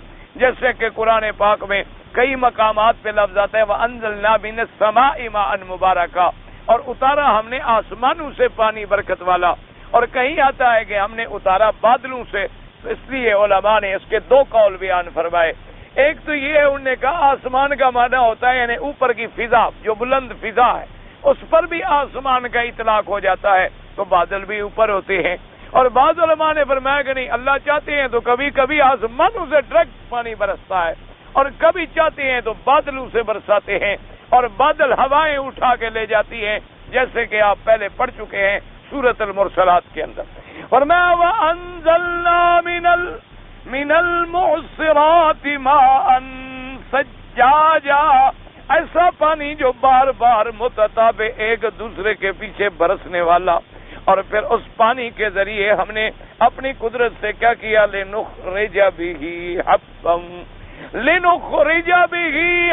جیسے کہ قرآن پاک میں کئی مقامات پہ لفظ آتا ہے وَأَنزَلْنَا مِنَ السَّمَاءِ مَاءً مُبَارَكًا، اور اتارا ہم نے آسمانوں سے پانی برکت والا، اور کہیں آتا ہے کہ ہم نے اتارا بادلوں سے۔ تو اس لیے علماء نے اس کے دو قول بیان فرمائے۔ ایک تو یہ ہے، انہوں نے کہا آسمان کا معنی ہوتا ہے یعنی اوپر کی فضا، جو بلند فضا ہے اس پر بھی آسمان کا اطلاق ہو جاتا ہے، تو بادل بھی اوپر ہوتے ہیں۔ اور بعض علماء نے فرمایا کہ نہیں، اللہ چاہتے ہیں تو کبھی کبھی آسمانوں سے ڈائریکٹ پانی برستا ہے، اور کبھی چاہتے ہیں تو بادلوں سے برساتے ہیں، اور بادل ہوائیں اٹھا کے لے جاتی ہیں، جیسے کہ آپ پہلے پڑھ چکے ہیں سورۃ المرسلات کے اندر۔ فرمایا وَأَنزَلْنَا مِنَ الْمُعْصِرَاتِ مَاءً ثَجَّاجًا، ایسا پانی جو بار بار متتابع ایک دوسرے کے پیچھے برسنے والا۔ اور پھر اس پانی کے ذریعے ہم نے اپنی قدرت سے کیا کیا، لِنُخْرِجَ بِهِ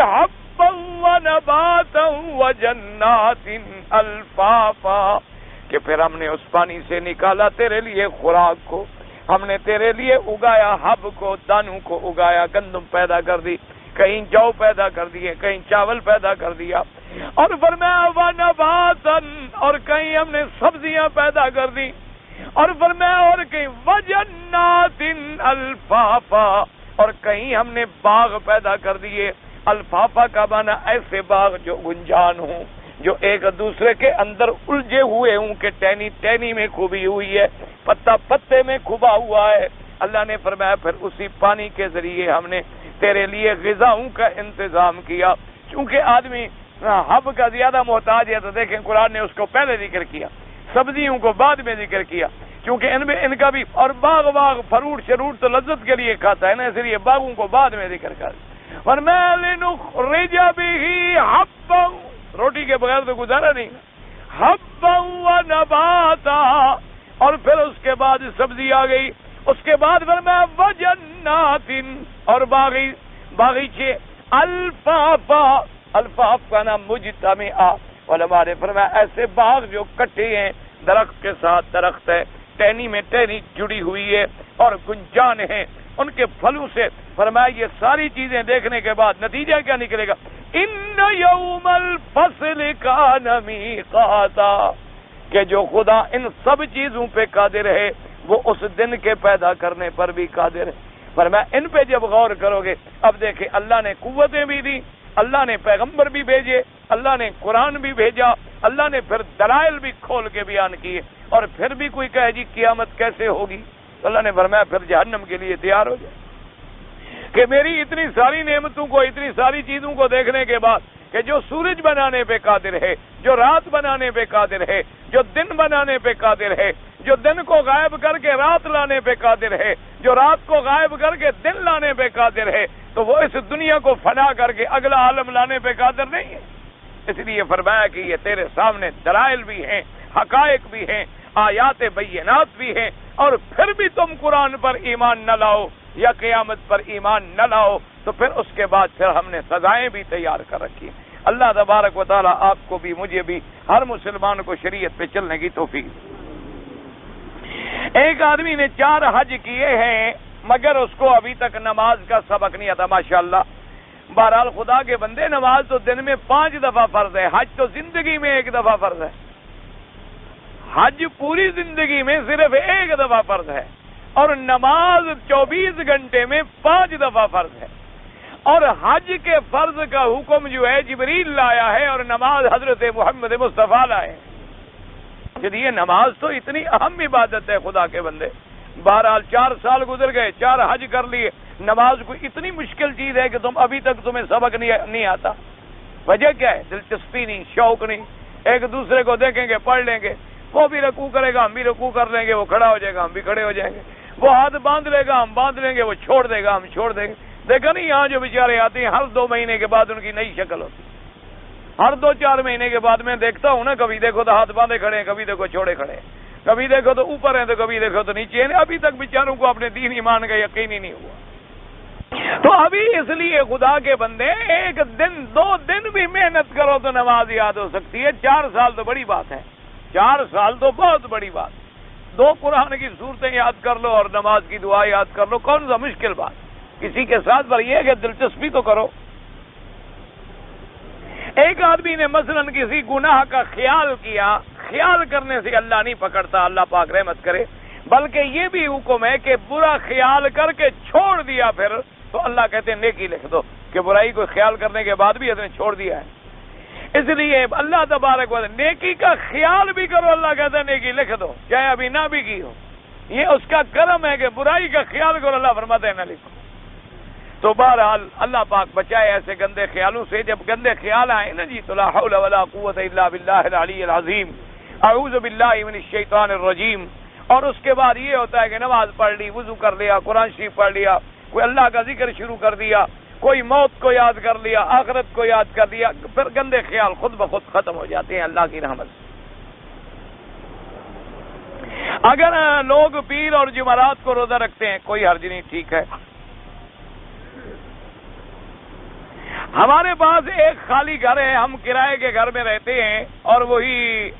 حَبًّا وَنَبَاتًا وَجَنَّاتٍ أَلْفَافًا، کہ پھر ہم نے اس پانی سے نکالا تیرے لیے خوراک کو، ہم نے تیرے لیے اگایا حب کو، دانوں کو اگایا، گندم پیدا کر دی، کہیں جو پیدا کر دیے، کہیں چاول پیدا کر دیا، اور فرمایا وَنَبَاتًا، اور کہیں ہم نے سبزیاں پیدا کر دی، اور فرمایا اور کہیں وَجَنَّاتٍ أَلْفَافًا، اور کہیں ہم نے باغ پیدا کر دیے۔ الفافا کا معنی ایسے باغ جو گنجان ہوں، جو ایک دوسرے کے اندر الجھے ہوئے ہوں، کہ ٹہنی ٹہنی میں کھبی ہوئی ہے، پتا پتے میں کھبا ہوا ہے۔ اللہ نے فرمایا پھر اسی پانی کے ذریعے ہم نے تیرے لیے غذاؤں کا انتظام کیا۔ چونکہ آدمی حب کا زیادہ محتاج ہے تو دیکھیں قرآن نے اس کو پہلے ذکر کیا، سبزیوں کو بعد میں ذکر کیا، کیونکہ ان کا بھی، اور باغ فروٹ شروٹ تو لذت کے لیے کھاتا ہے نا، اس لیے باغوں کو بعد میں ذکر کر۔ وَمَا لِنُخْرِجَ بِهِ حَبًّا، روٹی کے بغیر تو گزارا نہیں، حَبًّا وَنَبَاتًا، اور پھر اس کے بعد سبزی آ گئی، اس کے بعد فرمایا وَجَنَّاتٍ، اور باغیچے، الفافا، الفاف کا نام مجتمع، علماء نے فرمایا ایسے باغ جو کٹے ہیں، درخت کے ساتھ درخت ہے، ٹہنی میں ٹہنی جڑی ہوئی ہے، اور گنجان ہے ان کے پھلوں سے۔ فرمایا یہ ساری چیزیں دیکھنے کے بعد نتیجہ کیا نکلے گا، ان یوم الفصل کان میقاتا، کہ جو خدا ان سب چیزوں پہ قادر ہے وہ اس دن کے پیدا کرنے پر بھی قادر ہے۔ فرمایا ان پہ جب غور کرو گے، اب دیکھیں اللہ نے قوتیں بھی دی، اللہ نے پیغمبر بھی بھیجے، اللہ نے قرآن بھی بھیجا، اللہ نے پھر دلائل بھی کھول کے بیان کیے، اور پھر بھی کوئی کہے جی قیامت کیسے ہوگی، تو اللہ نے فرمایا پھر جہنم کے لیے تیار ہو جائے۔ کہ میری اتنی ساری نعمتوں کو، اتنی ساری چیزوں کو دیکھنے کے بعد کہ جو سورج بنانے پہ قادر ہے، جو رات بنانے پہ قادر ہے، جو دن بنانے پہ قادر ہے، جو دن کو غائب کر کے رات لانے پہ قادر ہے، جو رات کو غائب کر کے دن لانے پہ قادر ہے، تو وہ اس دنیا کو فنا کر کے اگلا عالم لانے پہ قادر نہیں ہے؟ اس لیے فرمایا کہ یہ تیرے سامنے دلائل بھی ہیں، حقائق بھی ہیں، آیات بینات بھی ہیں، اور پھر بھی تم قرآن پر ایمان نہ لاؤ یا قیامت پر ایمان نہ لاؤ، تو پھر اس کے بعد پھر ہم نے سزائیں بھی تیار کر رکھی ہیں۔ اللہ تبارک و تعالی آپ کو بھی، مجھے بھی، ہر مسلمان کو شریعت پہ چلنے کی توفیق۔ ایک آدمی نے 4 حج کیے ہیں مگر اس کو ابھی تک نماز کا سبق نہیں آتا، ماشاءاللہ۔ بہرحال خدا کے بندے، نماز تو دن میں 5 دفعہ فرض ہے، حج تو زندگی میں 1 دفعہ فرض ہے۔ حج پوری زندگی میں صرف 1 دفعہ فرض ہے، اور نماز 24 گھنٹے میں 5 دفعہ فرض ہے۔ اور حج کے فرض کا حکم جو ہے جبریل لایا ہے، اور نماز حضرت محمد مصطفیٰ لائے ہیں۔ یہ نماز تو اتنی اہم عبادت ہے خدا کے بندے۔ بہرحال 4 سال گزر گئے، 4 حج کر لیے، نماز کوئی اتنی مشکل چیز ہے کہ تم ابھی تک تمہیں سبق نہیں آتا۔ وجہ کیا ہے؟ دلچسپی نہیں، شوق نہیں۔ ایک دوسرے کو دیکھیں گے، پڑھ لیں گے، وہ بھی رکوع کرے گا، ہم بھی رکوع کر لیں گے، وہ کھڑا ہو جائے گا، ہم بھی کھڑے ہو جائیں گے، وہ ہاتھ باندھ لے گا، ہم باندھ لیں گے، وہ چھوڑ دے گا، ہم چھوڑ دیں گے۔ دیکھا نہیں یہاں جو بیچارے آتے ہیں ہر 2 مہینے کے بعد ان کی نئی شکل ہوتی ہے۔ ہر 2-4 مہینے کے بعد میں دیکھتا ہوں نا، کبھی دیکھو تو ہاتھ باندھے کھڑے ہیں، کبھی دیکھو چھوڑے کھڑے ہیں، کبھی دیکھو تو اوپر ہیں تو کبھی دیکھو تو نیچے ہیں۔ ابھی تک بیچاروں کو اپنے دین ایمان کا یقین ہی نہیں ہوا۔ تو ابھی اس لیے خدا کے بندے 1 دن 2 دن بھی محنت کرو تو نماز یاد ہو سکتی ہے۔ 4 سال تو بڑی بات ہے، 4 سال تو بہت بڑی بات۔ 2 قرآن کی سورتیں یاد کر لو اور نماز کی دعا یاد کر لو، کون سا مشکل بات کسی کے ساتھ؟ پر یہ ہے کہ دلچسپی تو کرو۔ ایک آدمی نے مثلا کسی گناہ کا خیال کیا، خیال کرنے سے اللہ نہیں پکڑتا، اللہ پاک رحمت کرے، بلکہ یہ بھی حکم ہے کہ برا خیال کر کے چھوڑ دیا پھر تو اللہ کہتے ہیں نیکی لکھ دو، کہ برائی کو خیال کرنے کے بعد بھی اس نے چھوڑ دیا ہے۔ اس لیے اللہ تبارک و تعالی نیکی کا خیال بھی کرو، اللہ کہتا ہے نیکی لکھ دو، چاہے ابھی نہ بھی کی ہو۔ یہ اس کا کرم ہے کہ برائی کا خیال کرو، اللہ فرماتا ہے نہ لکھو۔ تو بہرحال اللہ پاک بچائے ایسے گندے خیالوں سے۔ جب گندے خیال آئے نا جی، تو لا حول ولا قوت الا باللہ العلی العظیم، اعوذ باللہ من الشیطان الرجیم۔ اور اس کے بعد یہ ہوتا ہے کہ نماز پڑھ لی، وضو کر لیا، قرآن شریف پڑھ لیا، کوئی اللہ کا ذکر شروع کر دیا، کوئی موت کو یاد کر لیا، آخرت کو یاد کر لیا، پھر گندے خیال خود بخود ختم ہو جاتے ہیں اللہ کی رحمت سے۔ اگر لوگ پیر اور جمعرات کو روزہ رکھتے ہیں کوئی حرج نہیں، ٹھیک ہے۔ ہمارے پاس ایک خالی گھر ہے، ہم کرائے کے گھر میں رہتے ہیں، اور وہی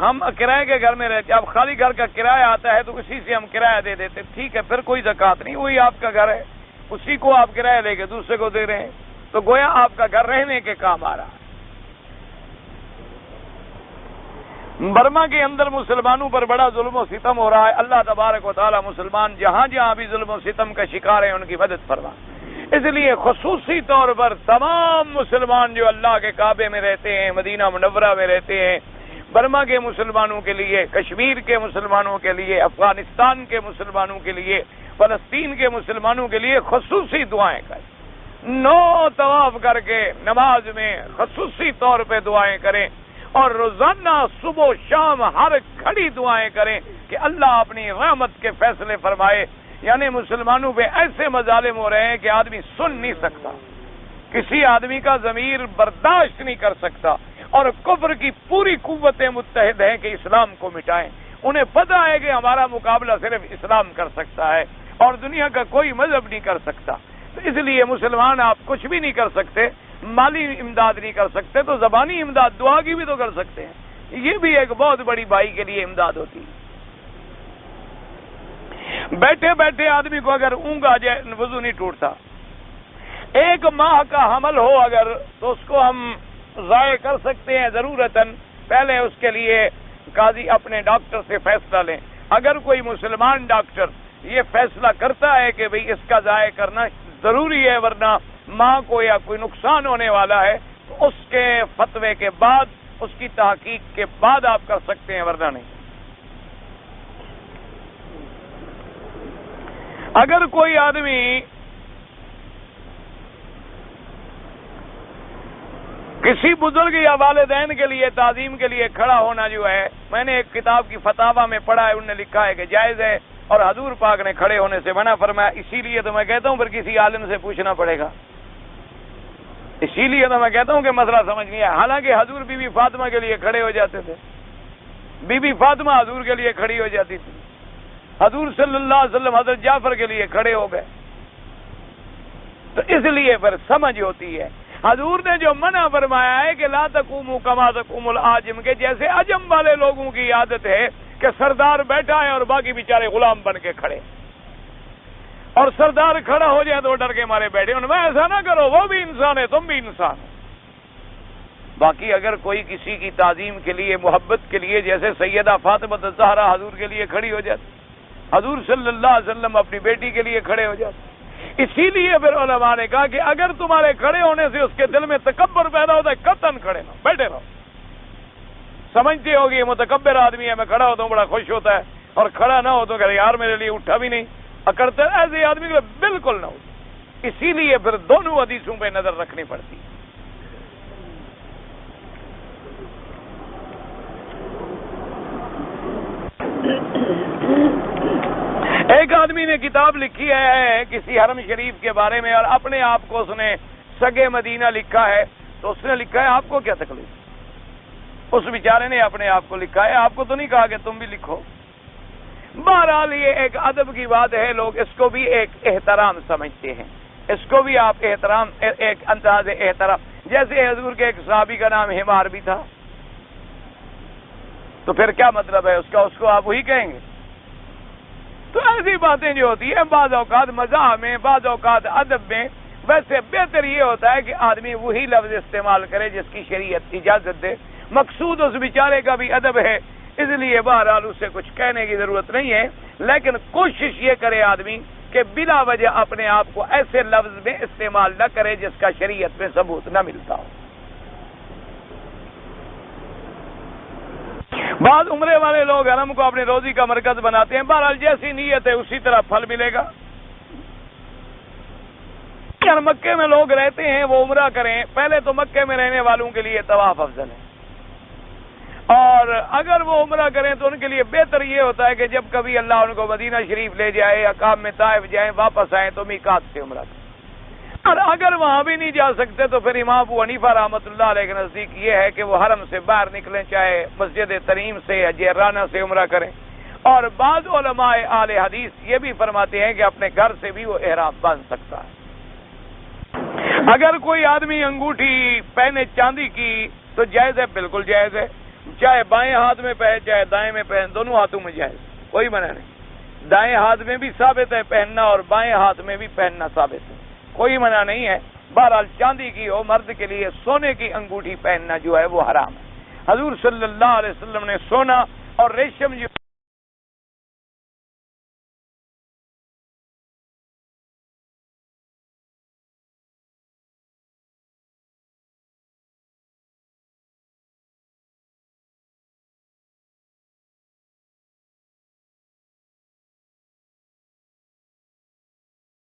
ہم کرائے کے گھر میں رہتے ہیں۔ اب خالی گھر کا کرایہ آتا ہے تو اسی سے ہم کرایہ دے دیتے، ٹھیک ہے، پھر کوئی زکوٰۃ نہیں، وہی آپ کا گھر ہے، اسی کو آپ کرایہ لے کے دوسرے کو دے رہے ہیں، تو گویا آپ کا گھر رہنے کے کام آ رہا ہے۔ برما کے اندر مسلمانوں پر بڑا ظلم و ستم ہو رہا ہے، اللہ تبارک و تعالی مسلمان جہاں جہاں بھی ظلم و ستم کا شکار ہیں ان کی مدد فرما۔ اس لیے خصوصی طور پر تمام مسلمان جو اللہ کے کعبے میں رہتے ہیں، مدینہ منورہ میں رہتے ہیں، برما کے مسلمانوں کے لیے، کشمیر کے مسلمانوں کے لیے، افغانستان کے مسلمانوں کے لیے، فلسطین کے مسلمانوں کے لیے خصوصی دعائیں کریں۔ 9 طواف کر کے نماز میں خصوصی طور پہ دعائیں کریں، اور روزانہ صبح و شام ہر گھڑی دعائیں کریں کہ اللہ اپنی رحمت کے فیصلے فرمائے۔ یعنی مسلمانوں پہ ایسے مظالم ہو رہے ہیں کہ آدمی سن نہیں سکتا، کسی آدمی کا ضمیر برداشت نہیں کر سکتا، اور کفر کی پوری قوتیں متحد ہیں کہ اسلام کو مٹائیں۔ انہیں پتہ ہے کہ ہمارا مقابلہ صرف اسلام کر سکتا ہے اور دنیا کا کوئی مذہب نہیں کر سکتا، تو اس لیے مسلمان آپ کچھ بھی نہیں کر سکتے، مالی امداد نہیں کر سکتے تو زبانی امداد دعا کی بھی تو کر سکتے ہیں، یہ بھی ایک بہت بڑی بھائی کے لیے امداد ہوتی ہے۔ بیٹھے بیٹھے آدمی کو اگر اونگ آ جائے، وضو نہیں ٹوٹتا، 1 ماہ کا حمل ہو اگر، تو اس کو ہم ضائع کر سکتے ہیں ضرورتاً، پہلے اس کے لیے قاضی اپنے ڈاکٹر سے فیصلہ لیں۔ اگر کوئی مسلمان ڈاکٹر یہ فیصلہ کرتا ہے کہ بھئی اس کا ضائع کرنا ضروری ہے ورنہ ماں کو یا کوئی نقصان ہونے والا ہے، تو اس کے فتوے کے بعد، اس کی تحقیق کے بعد آپ کر سکتے ہیں، ورنہ نہیں۔ اگر کوئی آدمی کسی بزرگ یا والدین کے لیے تعظیم کے لیے کھڑا ہونا جو ہے، میں نے ایک کتاب کی فتاوا میں پڑھا ہے، انہوں نے لکھا ہے کہ جائز ہے، اور حضور پاک نے کھڑے ہونے سے منع فرمایا۔ اسی لیے تو میں کہتا ہوں پھر کسی عالم سے پوچھنا پڑے گا، اسی لیے تو میں کہتا ہوں کہ مسئلہ سمجھ نہیں ہے۔ حالانکہ حضور بی بی فاطمہ کے لیے کھڑے ہو جاتے تھے، بی بی فاطمہ حضور کے لیے کھڑی ہو جاتی تھی، حضور صلی اللہ علیہ وسلم حضرت جعفر کے لیے کھڑے ہو گئے، تو اس لیے پھر سمجھ ہوتی ہے۔ حضور نے جو منع فرمایا ہے کہ لا تقوموا کما تقوم العاجم، کے جیسے عجم والے لوگوں کی عادت ہے کہ سردار بیٹھا ہے اور باقی بیچارے غلام بن کے کھڑے، اور سردار کھڑا ہو جائے تو ڈر کے مارے بیٹھے، ان میں ایسا نہ کرو، وہ بھی انسان ہے، تم بھی انسان ہو۔ باقی اگر کوئی کسی کی تعظیم کے لیے، محبت کے لیے، جیسے سیدہ فاطمہ الزہرا حضور کے لیے کھڑی ہو جاتی، حضور صلی اللہ علیہ وسلم اپنی بیٹی کے لیے کھڑے ہو جاتے۔ اسی لیے پھر علماء نے کہا کہ اگر تمہارے کھڑے ہونے سے اس کے دل میں تکبر پیدا ہوتا ہے، قطعاً کھڑے رہو، بیٹھے رہو۔ سمجھتے ہوگی یہ متکبر آدمی ہے، میں کھڑا ہوتا ہوں بڑا خوش ہوتا ہے، اور کھڑا نہ ہو تو کہ یار میرے لیے اٹھا بھی نہیں کرتے، ایسے آدمی کو بالکل نہ ہو۔ اسی لیے پھر دونوں حدیثوں پہ نظر رکھنی پڑتی ہے۔ ایک آدمی نے کتاب لکھی ہے کسی حرم شریف کے بارے میں، اور اپنے آپ کو اس نے سگے مدینہ لکھا ہے، تو اس نے لکھا ہے آپ کو کیا تکلیف؟ اس بیچارے نے اپنے آپ کو لکھا ہے، آپ کو تو نہیں کہا کہ تم بھی لکھو۔ بہرحال یہ ایک ادب کی بات ہے، لوگ اس کو بھی ایک احترام سمجھتے ہیں، اس کو بھی آپ احترام، ایک انداز احترام، جیسے حضور کے ایک صحابی کا نام حمار بھی تھا، تو پھر کیا مطلب ہے اس کا، اس کو آپ وہی کہیں گے؟ تو ایسی باتیں جو ہوتی ہیں بعض اوقات مزاح میں، بعض اوقات ادب میں، ویسے بہتر یہ ہوتا ہے کہ آدمی وہی لفظ استعمال کرے جس کی شریعت اجازت دے۔ مقصود اس بیچارے کا بھی ادب ہے، اس لیے بہرحال اسے کچھ کہنے کی ضرورت نہیں ہے، لیکن کوشش یہ کرے آدمی کہ بلا وجہ اپنے آپ کو ایسے لفظ میں استعمال نہ کرے جس کا شریعت میں ثبوت نہ ملتا ہو۔ بعض عمرے والے لوگ حرم کو اپنے روزی کا مرکز بناتے ہیں، بہرحال جیسی نیت ہے اسی طرح پھل ملے گا۔ اگر مکے میں لوگ رہتے ہیں وہ عمرہ کریں، پہلے تو مکے میں رہنے والوں کے لیے طواف افضل ہے، اور اگر وہ عمرہ کریں تو ان کے لیے بہتر یہ ہوتا ہے کہ جب کبھی اللہ ان کو مدینہ شریف لے جائے یا کام میں طائف جائیں، واپس آئیں تو میقات سے عمرہ کریں، اور اگر وہاں بھی نہیں جا سکتے تو پھر امام ابو حنیفہ رحمۃ اللہ علیہ کے نزدیک یہ ہے کہ وہ حرم سے باہر نکلیں، چاہے مسجد تریم سے یا جیرانہ سے عمرہ کریں، اور بعض علماء اہل حدیث یہ بھی فرماتے ہیں کہ اپنے گھر سے بھی وہ احرام باندھ سکتا ہے۔ اگر کوئی آدمی انگوٹھی پہنے چاندی کی تو جائز ہے، بالکل جائز ہے، چاہے بائیں ہاتھ میں پہن چاہے دائیں میں پہن، دونوں ہاتھوں میں جائز، کوئی منع نہیں۔ دائیں ہاتھ میں بھی ثابت ہے پہننا اور بائیں ہاتھ میں بھی پہننا ثابت ہے، کوئی منع نہیں ہے۔ بہرحال چاندی کی ہو، مرد کے لیے سونے کی انگوٹھی پہننا جو ہے وہ حرام ہے۔ حضور صلی اللہ علیہ وسلم نے سونا اور ریشم جو